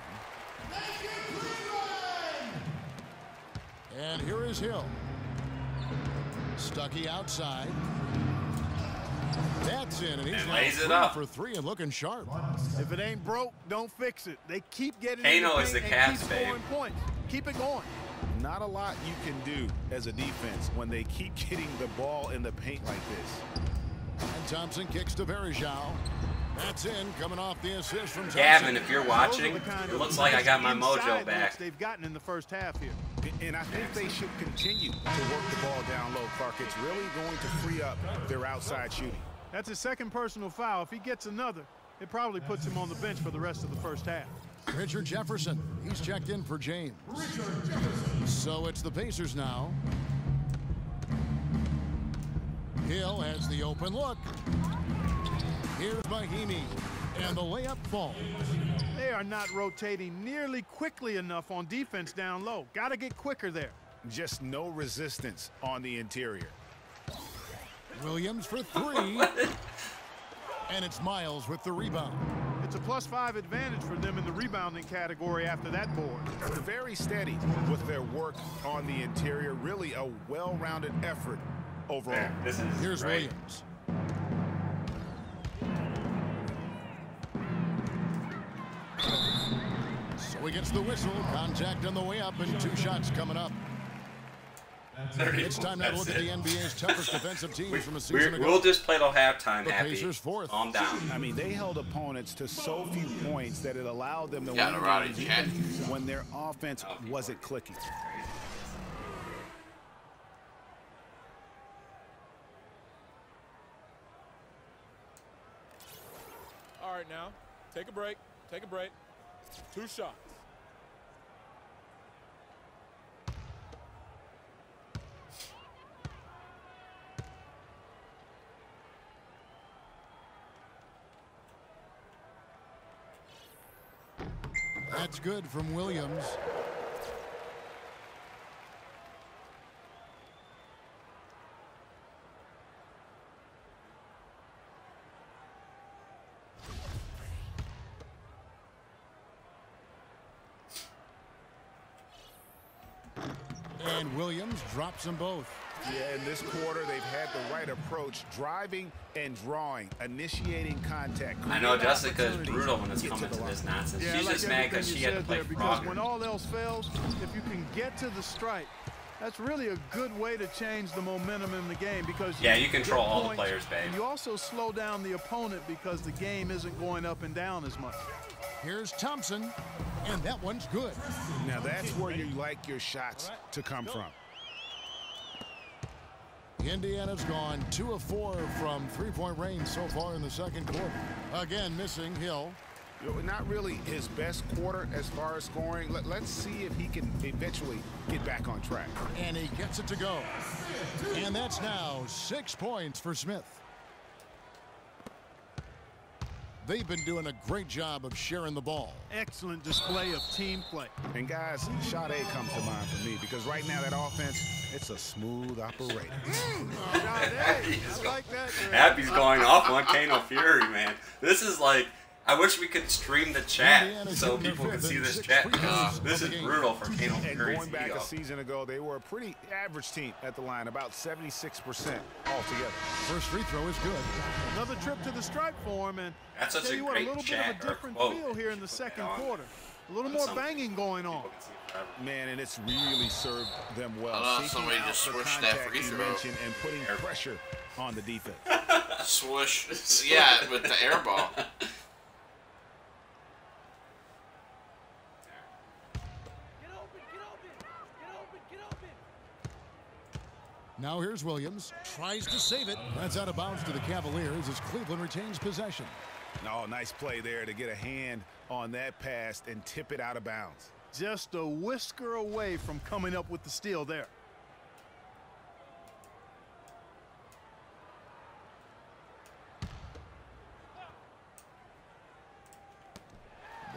Speaker 5: And here is Hill. Stuckey outside. That's in, and he's
Speaker 2: And
Speaker 5: now
Speaker 2: lays it
Speaker 5: 3
Speaker 2: up.
Speaker 5: for 3 and looking sharp.
Speaker 8: If it ain't broke, don't fix it. They keep getting
Speaker 2: Kano
Speaker 8: in the
Speaker 2: is the
Speaker 8: paint
Speaker 2: Cavs
Speaker 8: and keep
Speaker 2: fave.
Speaker 8: scoring points. Keep it going.
Speaker 7: not a lot you can do as a defense when they keep getting the ball in the paint like this.
Speaker 5: And Thompson kicks to Verjao. That's in, coming off the assist from Thompson.
Speaker 2: Gavin, if you're watching, it looks like I got my mojo back.
Speaker 8: They've gotten in the first half here.
Speaker 7: And I think they should continue to work the ball down low, Clark. It's really going to free up their outside shooting.
Speaker 8: That's his second personal foul. If he gets another, it probably puts him on the bench for the rest of the first half.
Speaker 5: Richard Jefferson, he's checked in for James. So it's the Pacers now. Hill has the open look. Here's Mahimi, and the layup falls.
Speaker 8: They are not rotating nearly quickly enough on defense down low. Got to get quicker there.
Speaker 7: Just no resistance on the interior.
Speaker 5: Williams for three. And it's Miles with the rebound.
Speaker 8: It's a +5 advantage for them in the rebounding category after that board.
Speaker 7: Very steady with their work on the interior. Really a well-rounded effort overall.
Speaker 5: Here's great. Williams. So he gets the whistle. Contact on the way up, and 2 shots coming up. It's time now to look at the NBA's toughest defensive teams from a season ago.
Speaker 2: We'll just play till halftime,
Speaker 5: the
Speaker 2: Happy.
Speaker 5: Pacers fourth.
Speaker 2: Calm down.
Speaker 7: I mean, they held opponents to so few points that it allowed them to win when their offense wasn't clicking.
Speaker 4: All right, now, take a break. Take a break. 2 shots.
Speaker 5: That's good from Williams. And Williams drops them both.
Speaker 7: Yeah, in this quarter, they've had the right approach, driving and drawing, initiating contact.
Speaker 2: I know Jessica is brutal when it's coming to this nonsense.
Speaker 8: Yeah,
Speaker 2: She's
Speaker 8: like
Speaker 2: just mad because she had to play
Speaker 8: because
Speaker 2: Frogger.
Speaker 8: when all else fails, if you can get to the stripe, that's really a good way to change the momentum in the game because
Speaker 2: you control all the players, babe.
Speaker 8: And you also slow down the opponent because the game isn't going up and down as much.
Speaker 5: Here's Thompson, and that one's good.
Speaker 7: Now that's where you like your shots to come from.
Speaker 5: Indiana's gone 2 of 4 from 3-point range so far in the second quarter. Again, missing Hill.
Speaker 7: Not really his best quarter as far as scoring. Let's see if he can eventually get back on track.
Speaker 5: And he gets it to go. And that's now 6 points for Smith. They've been doing a great job of sharing the ball.
Speaker 8: Excellent display of team play.
Speaker 7: And guys, Shot A comes to mind for me because right now that offense, it's a smooth operation.
Speaker 8: I like that.
Speaker 2: Happy's going off on Kano Fury, man. This is like, I wish we could stream the chat so people could see this chat because this is brutal for Kano Fury.
Speaker 7: And going back a season ago, they were a pretty average team at the line, about 76% altogether.
Speaker 5: First free throw is good.
Speaker 8: Another trip to the stripe for him, and
Speaker 2: that's such a
Speaker 8: little
Speaker 2: great
Speaker 8: bit of a different feel here in the second quarter. A little more banging going on.
Speaker 7: Man, and it's really served them well.
Speaker 1: I love somebody just switched that free throw
Speaker 7: and putting pressure on the defense.
Speaker 1: Swoosh, yeah, with the air ball.
Speaker 5: Now here's Williams. Tries to save it. That's out of bounds to the Cavaliers as Cleveland retains possession.
Speaker 7: Oh, nice play there to get a hand on that pass and tip it out of bounds.
Speaker 8: Just a whisker away from coming up with the steal there.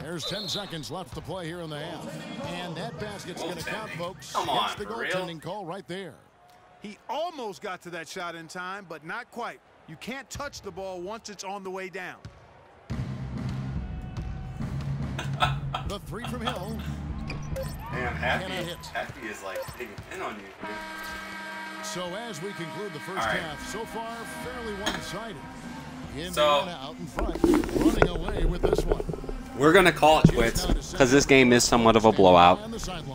Speaker 5: There's 10 seconds left to play here in the half. And that basket's going to count, folks.
Speaker 2: Come on,
Speaker 5: it's the goaltending call right there.
Speaker 8: He almost got to that shot in time, but not quite. You can't touch the ball once it's on the way down.
Speaker 5: The three from Hill.
Speaker 2: Damn, Happy is like hitting a pin on you, dude.
Speaker 5: So as we conclude the first half, so far fairly one-sided. Indiana out in front, running away with this one.
Speaker 2: We're going to call it quits because this game is somewhat of a blowout,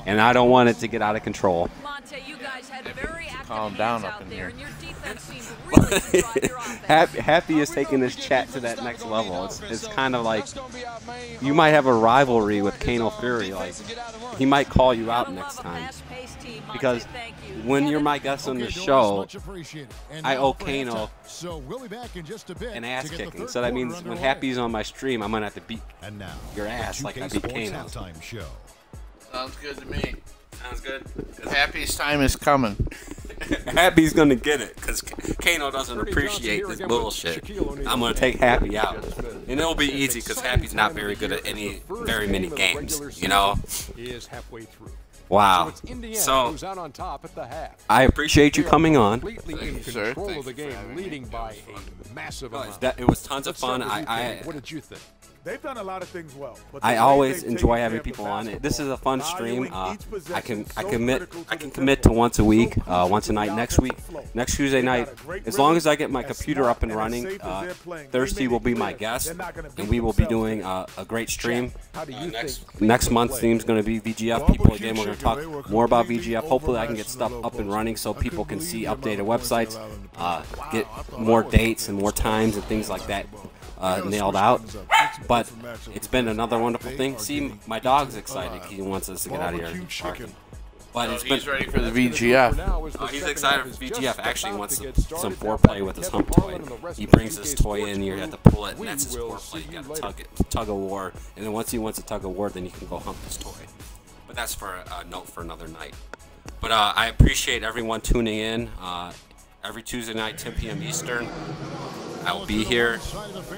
Speaker 2: and I don't want it to get out of control.
Speaker 1: Calm down up in here.
Speaker 2: Happy is taking this chat to that next level. It's kind of like you might have a rivalry with Kano Fury. Like he might call you out next time because when you're my guest on the show, I owe Kano an ass kicking. So that means when Happy's on my stream, I'm gonna have to beat your ass like I beat Kano.
Speaker 1: Sounds good to me.
Speaker 2: Sounds good.
Speaker 1: Happy's time is coming.
Speaker 2: Happy's gonna get it because Kano doesn't appreciate this bullshit. I'm gonna take Happy out, and it'll be easy because Happy's not very good at very many games. You know. Wow. So I appreciate you coming on.
Speaker 1: Thank you, sir.
Speaker 2: It was tons of fun.
Speaker 6: What did you think? They've done a lot of things well.
Speaker 2: I always enjoy having people on. This is a fun stream. I can commit to once a week, once a night. Next Tuesday night, as long as I get my computer up and running, Thirsty will be my guest, and we will be doing a great stream. Next month's theme is going to be VGF. People again, we're going to talk more about VGF. Hopefully, I can get stuff up and running so people can see updated websites, get more dates and more times and things like that. Nailed out, but it's been another wonderful thing. See, my dog's excited. He wants us to get out of here. But
Speaker 1: he's ready for the VGF.
Speaker 2: He's excited for VGF. Actually, he wants some foreplay with his hump toy. He brings this toy in, you have to pull it, and that's his foreplay. You got to tug it, tug of war, and then once he wants to tug of war, then you can go hump his toy. But that's for a note for another night. But I appreciate everyone tuning in. Every Tuesday night, 10 p.m. Eastern. I will be here,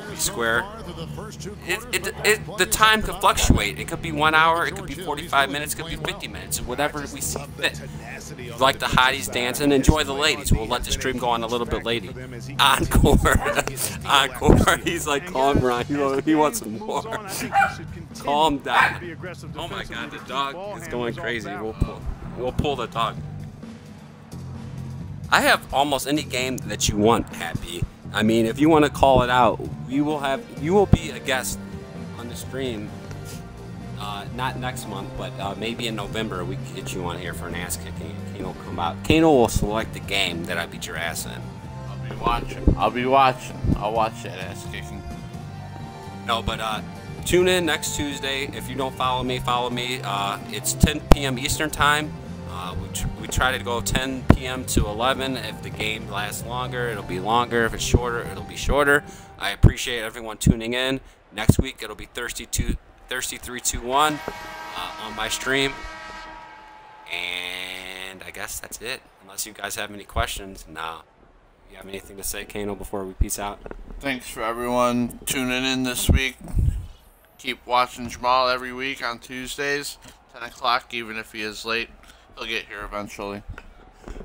Speaker 2: be square. The time could fluctuate. It could be 1 hour, it could be 45 minutes, it could be 50 minutes, whatever we see fit. Like the hotties dancing, enjoy the ladies. We'll let the stream go on a little bit later. Encore. Encore. He's like, calm Ryan. He wants some more. Calm down. Oh my God, the dog is going crazy. We'll pull the dog. I have almost any game that you want, Happy. I mean, if you want to call it out, you will be a guest on the stream. Not next month, but maybe in November we can get you on here for an ass kicking. Kano will come out. Kano will select the game that I beat your ass in.
Speaker 1: I'll be watching. I'll watch that ass kicking.
Speaker 2: No, but tune in next Tuesday. If you don't follow me, follow me. It's 10 p.m. Eastern time. We try to go 10 p.m. to 11. If the game lasts longer, it'll be longer. If it's shorter, it'll be shorter. I appreciate everyone tuning in. Next week, it'll be Thirsty 321 on my stream. And I guess that's it. Unless you guys have any questions. Nah. You have anything to say, Kano, before we peace out?
Speaker 1: Thanks for everyone tuning in this week. Keep watching Jamal every week on Tuesdays, 10 o'clock, even if he is late. He'll get here eventually.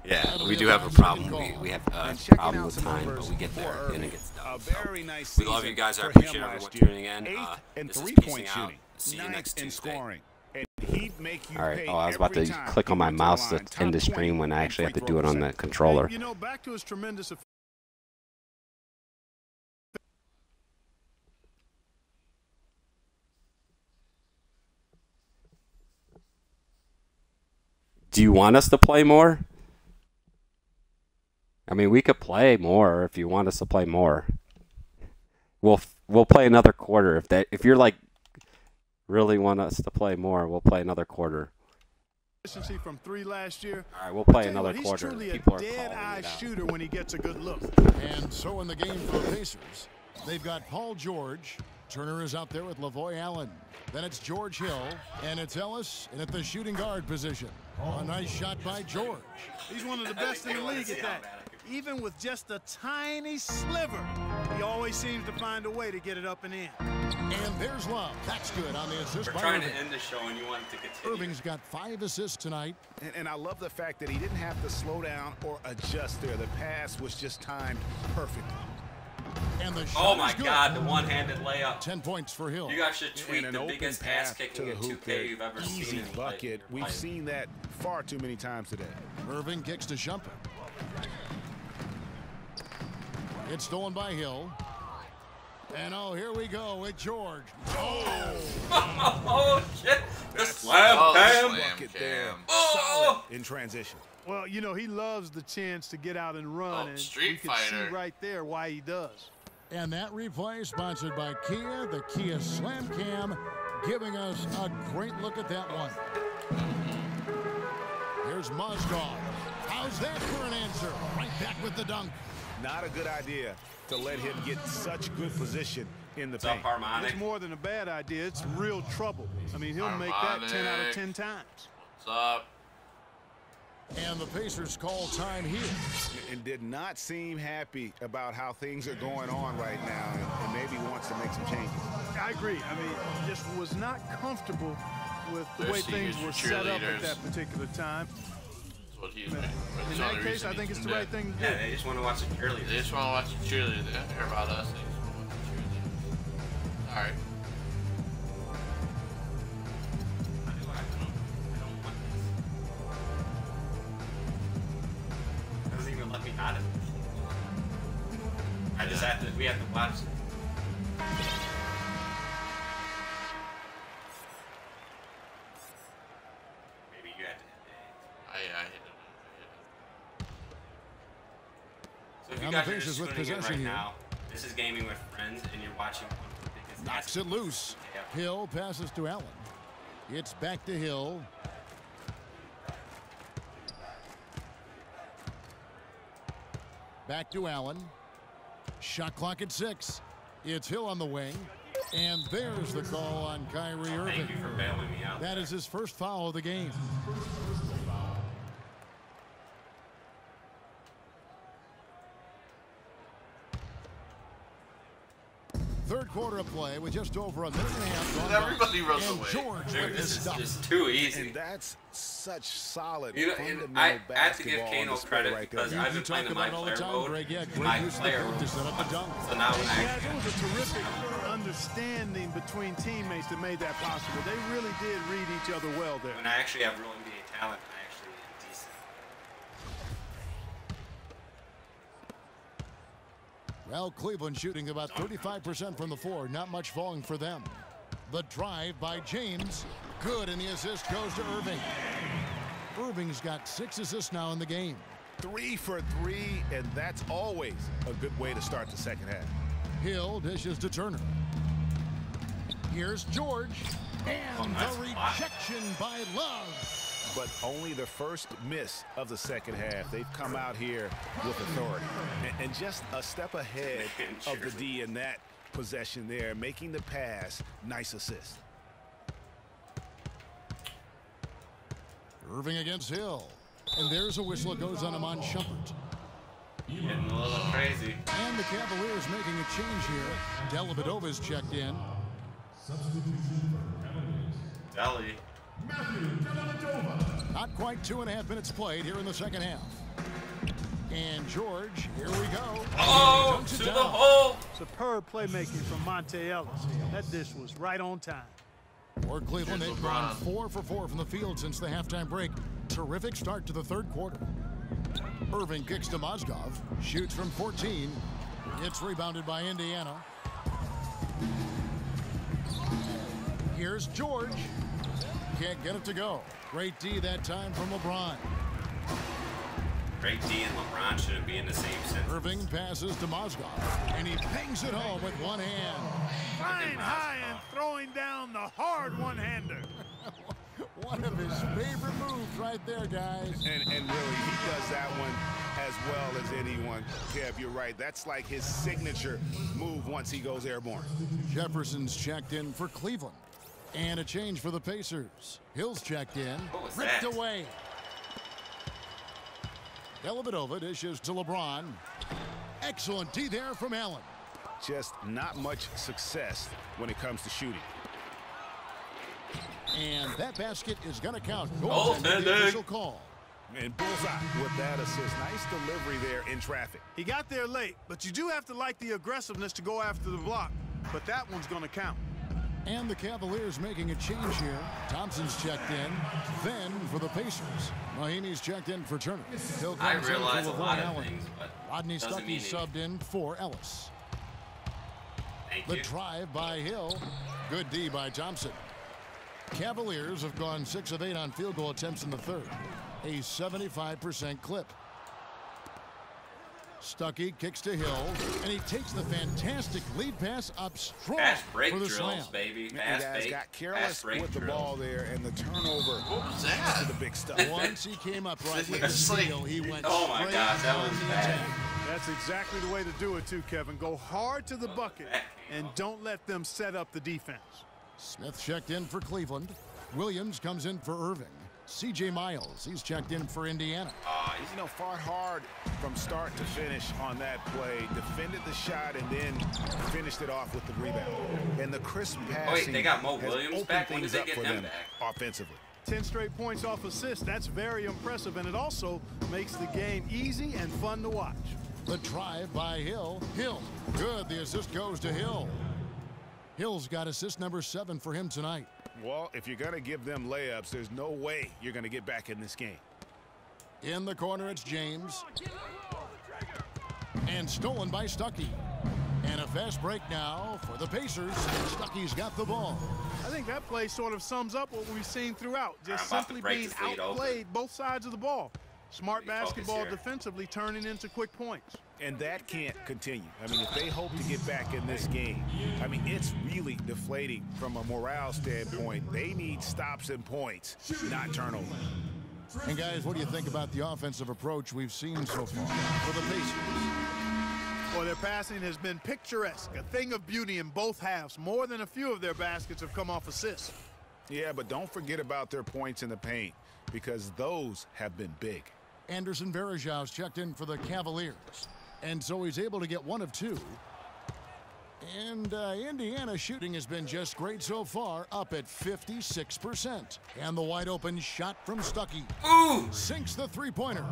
Speaker 2: Yeah, we do have a problem. We have a problem with time, but we get there and it gets done. So we love you guys. I appreciate everyone tuning in. This is peacing out. See you next Tuesday. Alright, I was about to click on my mouse to end the stream when I actually have to do it on the controller.
Speaker 8: You know, back to his tremendous.
Speaker 2: Do you want us to play more? I mean, we could play more if you want us to play more. We'll play another quarter if you're like really want us to play more. We'll play another quarter.
Speaker 8: From 3 last year.
Speaker 2: All right, we'll play another quarter.
Speaker 8: He's truly
Speaker 2: People
Speaker 8: a dead-eye shooter when he gets a good look.
Speaker 5: And so in the game for the Pacers, they've got Paul George. Turner is out there with Lavoy Allen. Then it's George Hill, and it's Ellis in at the shooting guard position. A nice shot by George.
Speaker 8: He's one of the best in the league at that. Even with just a tiny sliver, he always seems to find a way to get it up and in.
Speaker 5: And there's Love. That's good on the assist.
Speaker 2: We're trying to end the show, and you want it to continue.
Speaker 5: Irving's got 5 assists tonight.
Speaker 7: And I love the fact that he didn't have to slow down or adjust there. The pass was just timed perfectly.
Speaker 5: And the
Speaker 2: oh my God, the one-handed layup.
Speaker 5: 10 points for Hill.
Speaker 2: You guys should tweet the biggest ass kicking in 2K you've ever seen.
Speaker 7: Easy bucket. We've seen that far too many times today.
Speaker 5: Irving kicks to Shumpert. It's stolen by Hill. And oh, here we go with George. Oh!
Speaker 2: Oh, shit. The slam cam.
Speaker 7: Solid in transition.
Speaker 8: Well, you know, he loves the chance to get out and run. And
Speaker 1: Street
Speaker 8: you can
Speaker 1: Fighter.
Speaker 8: see right there why he does.
Speaker 5: And that replay sponsored by Kia, the Kia Slam Cam, giving us a great look at that one. Here's Mozgov. How's that for an answer? Right back with the dunk.
Speaker 7: Not a good idea to let him get such good position in the
Speaker 2: What's up,
Speaker 7: paint.
Speaker 2: Harmonic?
Speaker 8: It's more than a bad idea. It's real trouble. I mean, he'll make that 10 out of 10 times.
Speaker 1: What's up?
Speaker 5: And the Pacers call time here.
Speaker 7: And did not seem happy about how things are going on right now, and maybe wants to make some changes.
Speaker 8: I agree. I mean, just was not comfortable with the
Speaker 1: They're
Speaker 8: way things
Speaker 1: seniors
Speaker 8: were
Speaker 1: and
Speaker 8: set up at
Speaker 1: cheerleaders.
Speaker 8: that particular time.
Speaker 1: That's what he's
Speaker 8: In that case, I think it's the right thing to do.
Speaker 2: Yeah, they just want to watch the cheerleaders.
Speaker 1: They just want to watch the cheerleaders. They don't care about us. They just want to watch the cheerleaders. All right.
Speaker 2: Doesn't even let me not it. I just have to. We have to watch it. Maybe you have to hit it.
Speaker 1: I hit it.
Speaker 2: So if
Speaker 5: And
Speaker 2: you
Speaker 5: the
Speaker 2: guys are
Speaker 5: Pacers
Speaker 2: just
Speaker 5: with
Speaker 2: tuning in
Speaker 5: possession
Speaker 2: right
Speaker 5: here.
Speaker 2: now, this is Gaming with Friends, and you're watching one of the biggest
Speaker 5: Knocks it loose. Hill passes to Allen. It's back to Hill. Back to Allen. Shot clock at 6. It's Hill on the wing. And there's the call on Kyrie Irving.
Speaker 2: Thank you for bailing me out.
Speaker 5: That is his first foul of the game. Third quarter of play with just over a minute and a half gone by.
Speaker 1: Everybody runs
Speaker 5: And
Speaker 1: away.
Speaker 5: George
Speaker 2: Dude,
Speaker 5: with
Speaker 2: this
Speaker 5: his
Speaker 2: is
Speaker 5: stuff.
Speaker 2: just too easy.
Speaker 7: And that's such solid
Speaker 2: You know,
Speaker 7: fundamental
Speaker 2: and I have to give
Speaker 7: basketball
Speaker 2: Kano
Speaker 7: on display
Speaker 2: credit
Speaker 7: right there.
Speaker 2: because I've been playing
Speaker 5: talk
Speaker 2: in my
Speaker 5: about all the
Speaker 2: player
Speaker 5: time,
Speaker 2: mode.
Speaker 5: Greg. Yeah, great
Speaker 2: My
Speaker 5: use of the
Speaker 2: player
Speaker 5: feet to
Speaker 2: mode.
Speaker 5: set up the dunk.
Speaker 2: So now when I
Speaker 8: Guys, it was a terrific understanding between teammates that made that possible. They really did read each other well there.
Speaker 2: when I actually have real NBA talent, I actually am decent.
Speaker 5: Well, Cleveland shooting about 35% from the floor. Not much falling for them. The drive by James. Good, and the assist goes to Irving. Irving's got 6 assists now in the game.
Speaker 7: 3 for 3, and that's always a good way to start the second half.
Speaker 5: Hill dishes to Turner. Here's George. And
Speaker 2: nice
Speaker 5: the
Speaker 2: spot.
Speaker 5: rejection by Love.
Speaker 7: But only the first miss of the second half. They've come out here with authority. And just a step ahead of the D in that possession there, making the pass. Nice assist.
Speaker 5: Irving against Hill. And there's a whistle. It goes on Amon Shumpert.
Speaker 2: Getting a little crazy.
Speaker 5: And the Cavaliers making a change here. Dellavedova's checked in.
Speaker 2: Deli.
Speaker 5: Not quite 2.5 minutes played here in the second half. And George, here we go.
Speaker 2: Oh,
Speaker 5: Dunks it
Speaker 2: to the
Speaker 5: down.
Speaker 2: hole.
Speaker 8: Superb playmaking from Monte Ellis. That dish was right on time.
Speaker 5: For Cleveland, they've gone 4 for 4 from the field since the halftime break. Terrific start to the third quarter. Irving kicks to Mozgov. Shoots from 14. It's rebounded by Indiana. Here's George. Can't get it to go. Great D that time from LeBron.
Speaker 2: Great D and LeBron shouldn't be in the same sentence.
Speaker 5: Irving passes to Mozgov. And he bangs it home with one hand.
Speaker 8: Flying high and throwing down the hard one-hander.
Speaker 5: One of his favorite moves right there, guys.
Speaker 7: And really, he does that one as well as anyone. Kev, you're right. That's like his signature move once he goes airborne.
Speaker 5: Jefferson's checked in for Cleveland. And a change for the Pacers. Hill's checked in.
Speaker 2: What was
Speaker 5: Ripped
Speaker 2: that?
Speaker 5: away. Dellavedova dishes to LeBron. Excellent D there from Allen.
Speaker 7: Just not much success when it comes to shooting.
Speaker 5: And that basket is going to count.
Speaker 2: Goaltending.
Speaker 5: The official call.
Speaker 7: And bullseye with that assist. Nice delivery there in traffic.
Speaker 8: He got there late, but you do have to like the aggressiveness to go after the block. But that one's going to count.
Speaker 5: And the Cavaliers making a change here. Thompson's checked in. Then for the Pacers, Mahinmi's checked in for Turner. Hill
Speaker 2: I
Speaker 5: comes in
Speaker 2: realize
Speaker 5: for
Speaker 2: a
Speaker 5: LeBron
Speaker 2: lot of
Speaker 5: Allen.
Speaker 2: things, but
Speaker 5: Rodney
Speaker 2: doesn't
Speaker 5: Stuckey
Speaker 2: mean
Speaker 5: subbed in for Ellis.
Speaker 2: Thank Thank
Speaker 5: The
Speaker 2: you.
Speaker 5: drive by Hill. Good D by Thompson. Cavaliers have gone 6 of 8 on field goal attempts in the third. A 75% clip. Stuckey kicks to Hill, and he takes the fantastic lead pass up strong
Speaker 2: Fast break
Speaker 5: for the
Speaker 2: drills,
Speaker 5: slam.
Speaker 2: baby.
Speaker 7: The
Speaker 2: Fast
Speaker 7: guys
Speaker 2: break.
Speaker 7: got careless with the
Speaker 2: drills.
Speaker 7: ball there, and the turnover
Speaker 1: was that?
Speaker 7: to the big stuff.
Speaker 5: Once he came up right with the
Speaker 1: It's like-
Speaker 5: steal, he went
Speaker 2: Oh my
Speaker 5: straight
Speaker 2: gosh, that
Speaker 5: on
Speaker 2: was
Speaker 5: the
Speaker 2: bad.
Speaker 5: attack.
Speaker 8: That's exactly the way to do it, too, Kevin. Go hard to the bucket and don't let them set up the defense.
Speaker 5: Smith checked in for Cleveland. Williams comes in for Irving. C.J. Miles, he's checked in for Indiana.
Speaker 7: You know, fought hard from start to finish on that play, defended the shot, and then finished it off with the rebound. And the crisp passing
Speaker 2: they got Mo
Speaker 7: has
Speaker 2: Williams
Speaker 7: opened
Speaker 2: back? When
Speaker 7: things
Speaker 2: did they
Speaker 7: up
Speaker 2: get
Speaker 7: for
Speaker 2: him
Speaker 7: them
Speaker 2: back?
Speaker 7: offensively.
Speaker 8: 10 straight points off assists. That's very impressive, and it also makes the game easy and fun to watch.
Speaker 5: The drive by Hill. Hill, good. The assist goes to Hill. Hill's got assist number 7 for him tonight.
Speaker 7: Well, if you're going to give them layups, there's no way you're going to get back in this game.
Speaker 5: In the corner, it's James. And stolen by Stuckey. And a fast break now for the Pacers. Stuckey's got the ball.
Speaker 8: I think that play sort of sums up what we've seen throughout. Just
Speaker 2: I'm about to
Speaker 8: simply
Speaker 2: break
Speaker 8: being
Speaker 2: this lead open.
Speaker 8: outplayed both sides of the ball. Smart
Speaker 2: Let me focus
Speaker 8: basketball
Speaker 2: here.
Speaker 8: defensively turning into quick points.
Speaker 7: And that can't continue. I mean, if they hope to get back in this game, I mean, it's really deflating from a morale standpoint. They need stops and points, not turnovers.
Speaker 5: And guys, what do you think about the offensive approach we've seen so far for the Pacers?
Speaker 8: Well, their passing has been picturesque, a thing of beauty in both halves. More than a few of their baskets have come off assists.
Speaker 7: Yeah, but don't forget about their points in the paint, because those have been big.
Speaker 5: Anderson Varejau's checked in for the Cavaliers. And so he's able to get 1 of 2. And Indiana's shooting has been just great so far, up at 56%. And the wide open shot from Stuckey.
Speaker 2: Ooh!
Speaker 5: Sinks the three-pointer.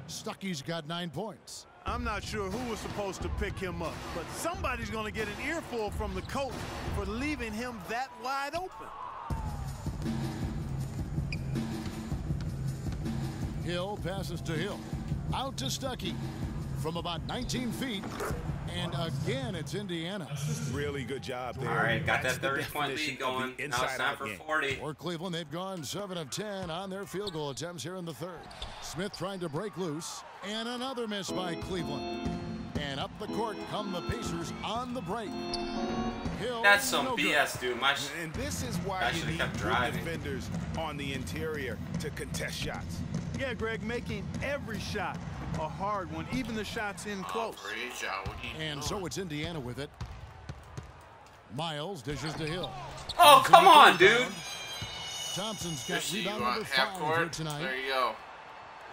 Speaker 5: Stuckey's got 9 points.
Speaker 8: I'm not sure who was supposed to pick him up, but somebody's going to get an earful from the coach for leaving him that wide open.
Speaker 5: Hill passes to Hill. Out to Stuckey from about 19 feet. And again, it's Indiana.
Speaker 7: Really good job there.
Speaker 2: All right, got
Speaker 7: That's
Speaker 2: that
Speaker 7: the
Speaker 2: 30-point
Speaker 7: definition
Speaker 2: lead
Speaker 7: of
Speaker 2: going.
Speaker 7: the
Speaker 2: Now it's time
Speaker 7: inside-out
Speaker 2: for
Speaker 7: game.
Speaker 2: 40.
Speaker 5: For Cleveland, they've gone 7 of 10 on their field goal attempts here in the third. Smith trying to break loose. And another miss by Cleveland. And up the court come the Pacers on the break. Hill,
Speaker 2: That's some
Speaker 5: no good.
Speaker 2: BS, dude. My
Speaker 7: And this is why
Speaker 2: I
Speaker 7: you
Speaker 2: should've
Speaker 7: need
Speaker 2: kept
Speaker 7: good
Speaker 2: driving.
Speaker 7: defenders on the interior to contest shots.
Speaker 8: Yeah, Greg, making every shot a hard one, even the shots in close.
Speaker 1: Great job. What are you
Speaker 5: And
Speaker 1: doing?
Speaker 5: so it's Indiana with it. Miles dishes to Hill.
Speaker 2: Oh, come on, dude.
Speaker 5: Thompson's got
Speaker 1: Just so you
Speaker 5: rebound
Speaker 1: want
Speaker 5: number
Speaker 1: half
Speaker 5: 5 here
Speaker 1: court.
Speaker 5: tonight.
Speaker 1: There you go.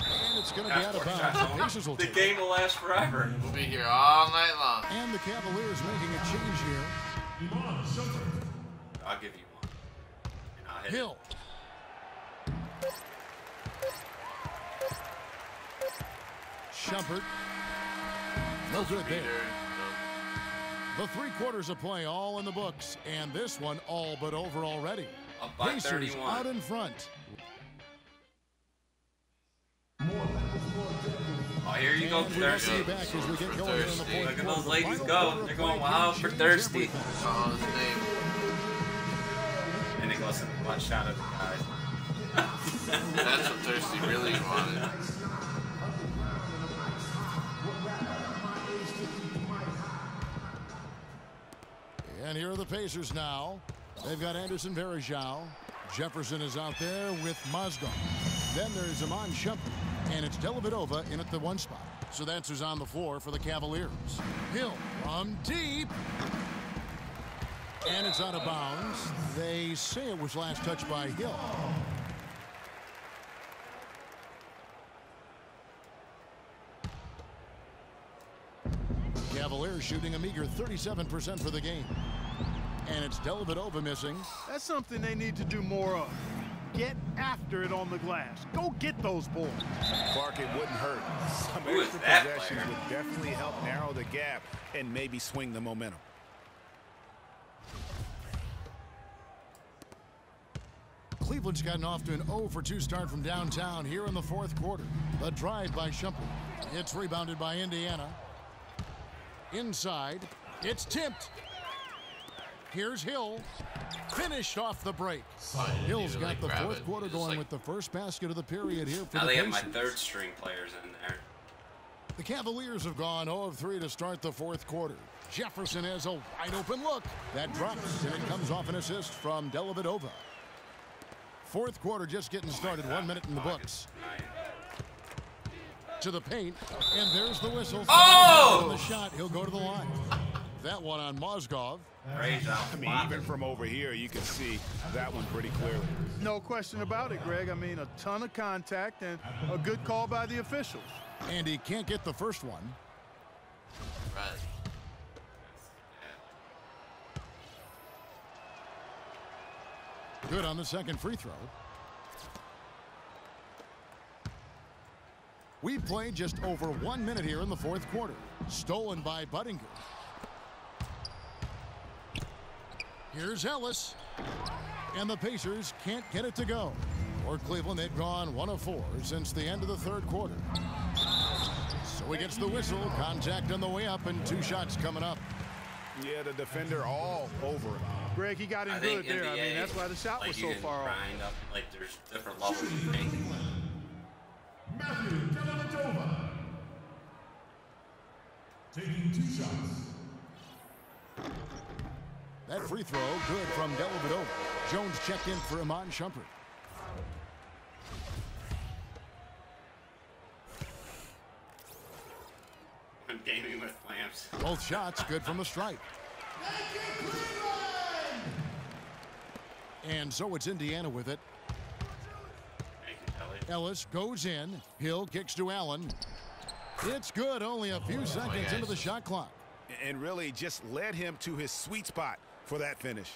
Speaker 5: And it's going to be out of
Speaker 2: Half-court
Speaker 5: bounds.
Speaker 2: shots.
Speaker 5: The Pacers will
Speaker 2: The
Speaker 5: take
Speaker 2: game
Speaker 5: it.
Speaker 2: will last forever.
Speaker 1: We'll be here all night long.
Speaker 5: And the Cavaliers making a change here.
Speaker 2: I'll give you one. And I'll hit it.
Speaker 5: Hill. Shumpert. No good there. The 3 quarters of play all in the books. And this one all but over already.
Speaker 2: Up by
Speaker 5: Pacers
Speaker 2: 31.
Speaker 5: out in front.
Speaker 2: Oh, here you go,
Speaker 5: And we'll see you
Speaker 2: Thirsty.
Speaker 5: back as we get going here in the fourth
Speaker 2: Look at
Speaker 5: quarter.
Speaker 2: those
Speaker 5: The
Speaker 2: ladies
Speaker 5: final
Speaker 2: go.
Speaker 5: quarter of
Speaker 2: They're
Speaker 5: play
Speaker 2: going
Speaker 5: can
Speaker 2: wild for
Speaker 5: change
Speaker 2: Thirsty.
Speaker 5: everything.
Speaker 1: Oh, his name.
Speaker 2: And Nicholas, one shot of the guys.
Speaker 1: That's what Thirsty really wanted.
Speaker 5: And here are the Pacers now. They've got Anderson Varejao. Jefferson is out there with Mozgov. Then there's Iman Shumpert. And it's Dellavedova in at the 1 spot. So that's who's on the floor for the Cavaliers. Hill from deep. And it's out of bounds. They say it was last touched by Hill. Cavaliers shooting a meager 37% for the game. And it's Dellavedova missing.
Speaker 8: That's something they need to do more of. Get after it on the glass. Go get those boards.
Speaker 7: Clark, it wouldn't hurt. Some
Speaker 2: Who is
Speaker 7: extra
Speaker 2: that
Speaker 7: possessions
Speaker 2: player?
Speaker 7: would definitely help narrow the gap and maybe swing the momentum.
Speaker 5: Cleveland's gotten off to an 0 for 2 start from downtown here in the 4th quarter. The drive by Shumpert. It's rebounded by Indiana. Inside, it's tipped. Here's Hill. Finished off the break. Hill's got the fourth quarter going with the first basket of the period here for the Pacers.
Speaker 2: Now they have my third string players in there.
Speaker 5: The Cavaliers have gone 0 of 3 to start the fourth quarter. Jefferson has a wide open look. That drops, and it comes off an assist from Dellavedova. Fourth quarter just getting started. 1 minute in the books. To the paint, and there's the whistle.
Speaker 2: Oh!
Speaker 5: The shot, he'll go to the line. That one on Mozgov.
Speaker 7: I mean, even from over here, you can see that one pretty clearly.
Speaker 8: No question about it, Greg. I mean, a ton of contact and a good call by the officials.
Speaker 5: And he can't get the first one.
Speaker 1: Right.
Speaker 5: Good on the second free throw. We played just over 1 minute here in the fourth quarter. Stolen by Budinger. Here's Ellis. And the Pacers can't get it to go. For Cleveland, they've gone 1 of 4 since the end of the third quarter. So he gets the whistle. Contact on the way up, and 2 shots coming up.
Speaker 7: Yeah, the defender all over him.
Speaker 8: Greg, he got him good there. I mean, that's why the shot was so far off.
Speaker 2: Like there's different levels you make.
Speaker 9: Matthew Dellavedova taking 2 shots.
Speaker 5: That free throw good from Dellavedova. Jones checked in for Iman Shumpert.
Speaker 2: I'm gaming with clamps.
Speaker 5: Both shots good from the stripe. And so it's Indiana with it. Ellis goes in. Hill kicks to Allen. It's good. Only a few seconds into the shot clock.
Speaker 7: And really just led him to his sweet spot for that finish.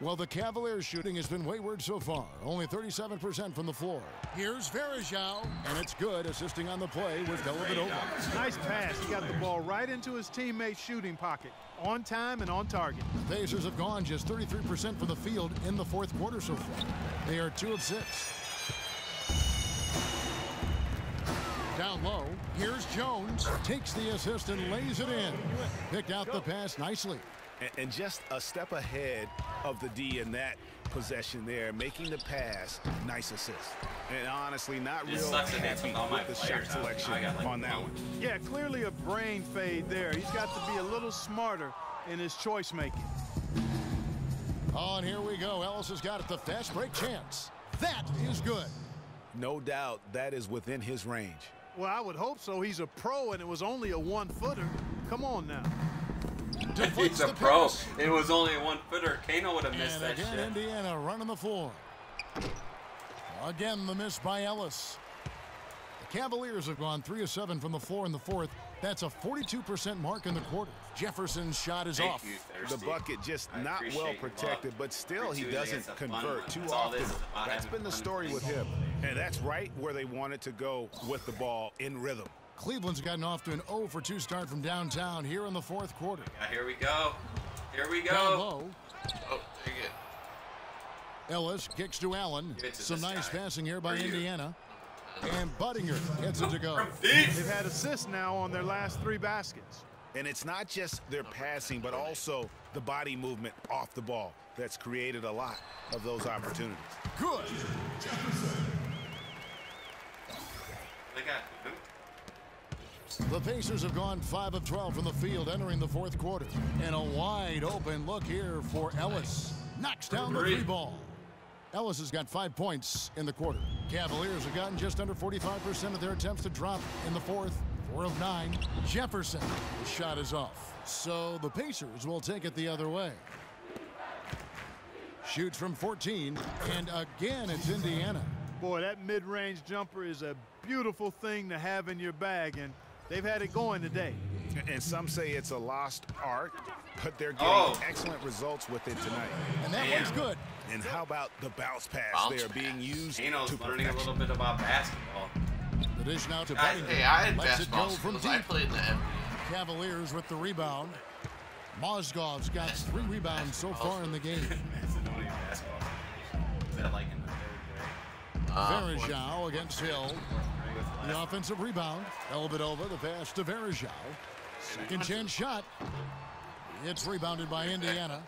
Speaker 5: Well, the Cavaliers' shooting has been wayward so far. Only 37% from the floor. Here's Varejao, and it's good. Assisting on the play with Dellavedova.
Speaker 8: Nice pass. He got the ball right into his teammate's shooting pocket. On time and on target.
Speaker 5: The Pacers have gone just 33% from the field in the fourth quarter so far. They are 2 of 6. Down low, here's Jones. Takes the assist and lays it in. Picked out the pass nicely.
Speaker 7: And just a step ahead of the D in that possession there, making the pass. Nice assist. And honestly, not real happy with the shot selection on that one.
Speaker 8: Yeah, clearly a brain fade there. He's got to be a little smarter in his choice making.
Speaker 5: Oh, and here we go. Ellis has got it. The fast break chance. That is good.
Speaker 7: No doubt that is within his range.
Speaker 8: Well, I would hope so. He's a pro, and it was only a 1-footer. Come on now.
Speaker 2: He's a pro. It was only a 1-footer. Kano would have missed that shit.
Speaker 5: And again, Indiana running the floor. Again, the miss by Ellis. The Cavaliers have gone 3 of 7 from the floor in the fourth. That's a 42% mark in the quarter. Jefferson's shot is off.
Speaker 7: The bucket just not well protected, but still he doesn't convert too often. That's been the story with him. And that's right where they wanted to go with the ball in rhythm.
Speaker 5: Cleveland's gotten off to an 0 for 2 start from downtown here in the fourth quarter.
Speaker 2: Here we go. Here we go.
Speaker 5: Down low.
Speaker 1: Oh, there you go.
Speaker 5: Ellis kicks to Allen. Some nice passing here by Indiana. And Budinger gets it to go.
Speaker 8: They've had assists now on their last 3 baskets.
Speaker 7: And it's not just their passing, but also the body movement off the ball that's created a lot of those opportunities.
Speaker 5: Good. The Pacers have gone 5 of 12 from the field entering the fourth quarter. And a wide open look here for Ellis. Knocks down the 3 ball. Ellis has got 5 points in the quarter. Cavaliers have gotten just under 45% of their attempts to drop in the fourth. 4 of 9. Jefferson. The shot is off. So the Pacers will take it the other way. Shoots from 14. And again, it's Indiana.
Speaker 8: Boy, that mid-range jumper is a beautiful thing to have in your bag, and they've had it going today.
Speaker 7: And some say it's a lost art, but they're getting excellent results with it tonight.
Speaker 5: And that one's good.
Speaker 7: And how about the bounce pass there being used to
Speaker 2: learning a little bit about basketball.
Speaker 5: The dish now to
Speaker 1: Budinger. Hey, I had basketball skills. I played in the NBA.
Speaker 5: Cavaliers with the rebound. Mozgov's got 3 rebounds so far in the game. Varejao against Hill. The offensive rebound. Dellavedova, the pass to Varejao. Second chance shot. It's rebounded by Indiana.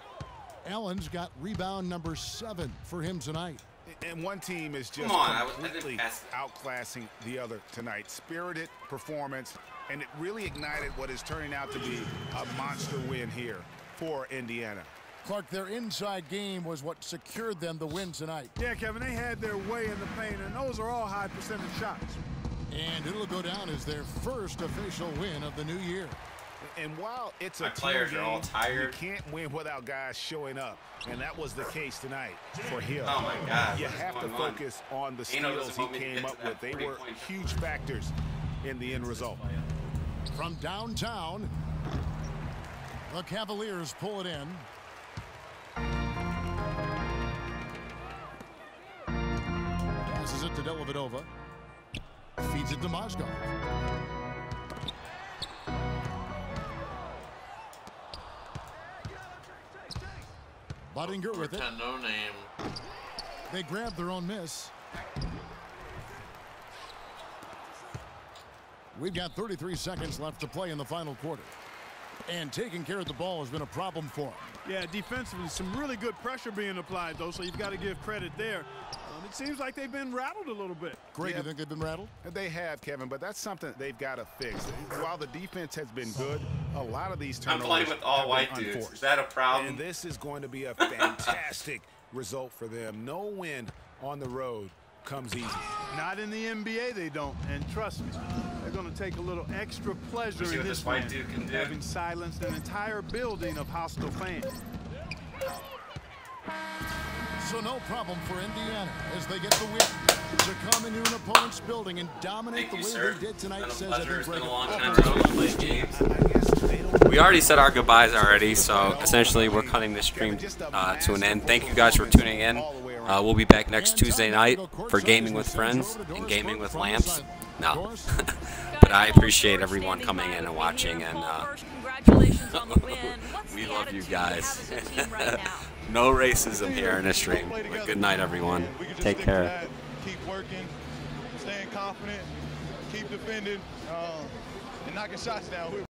Speaker 5: Allen's got rebound number 7 for him tonight.
Speaker 7: And one team is just completely outclassing the other tonight. Spirited performance, and it really ignited what is turning out to be a monster win here for Indiana.
Speaker 5: Clark, their inside game was what secured them the win tonight.
Speaker 8: Yeah, Kevin, they had their way in the paint, and those are all high percentage shots.
Speaker 5: And it'll go down as their first official win of the new year.
Speaker 7: And while it's a
Speaker 2: My players are all tired.
Speaker 7: You can't win without guys showing up, and that was the case tonight for him.
Speaker 2: Oh my God!
Speaker 7: You have to focus on the steals he came up with. They were huge factors in the end result.
Speaker 5: From downtown, the Cavaliers pull it in. Passes it to Dellavedova. Feeds it to Mozgov. Buttinger with it.
Speaker 1: No name.
Speaker 5: They grab their own miss. We've got 33 seconds left to play in the final quarter. And taking care of the ball has been a problem for them.
Speaker 8: Yeah, defensively, some really good pressure being applied, though, so you've got to give credit there. It seems like they've been rattled a little bit.
Speaker 5: Greg, you think they've been rattled?
Speaker 7: They have, Kevin, but that's something they've got to fix. While the defense has been good, a lot of these turnovers
Speaker 2: I'm playing with all white dudes.
Speaker 7: Unforced.
Speaker 2: Is that a problem?
Speaker 7: And this is going to be a fantastic result for them. No win on the road comes easy.
Speaker 8: Not in the NBA, they don't. And trust me, they're going to take a little extra pleasure in this
Speaker 2: white dude can do.
Speaker 8: Having silenced an entire building of hostile fans.
Speaker 5: So no problem for Indiana as they get the win to come into an opponent's building and dominate the way they did tonight. Says
Speaker 2: it's been a long time since we played games. We already said our goodbyes already, so essentially we're cutting this stream to an end. Thank you guys for tuning in. We'll be back next Tuesday night for Gaming with Friends and Gaming with Lamps. No, but I appreciate everyone coming in and watching, and we love you guys. No racism here in this stream. Good night, everyone. Take care.
Speaker 10: Keep working, staying confident, keep defending, and knocking shots down.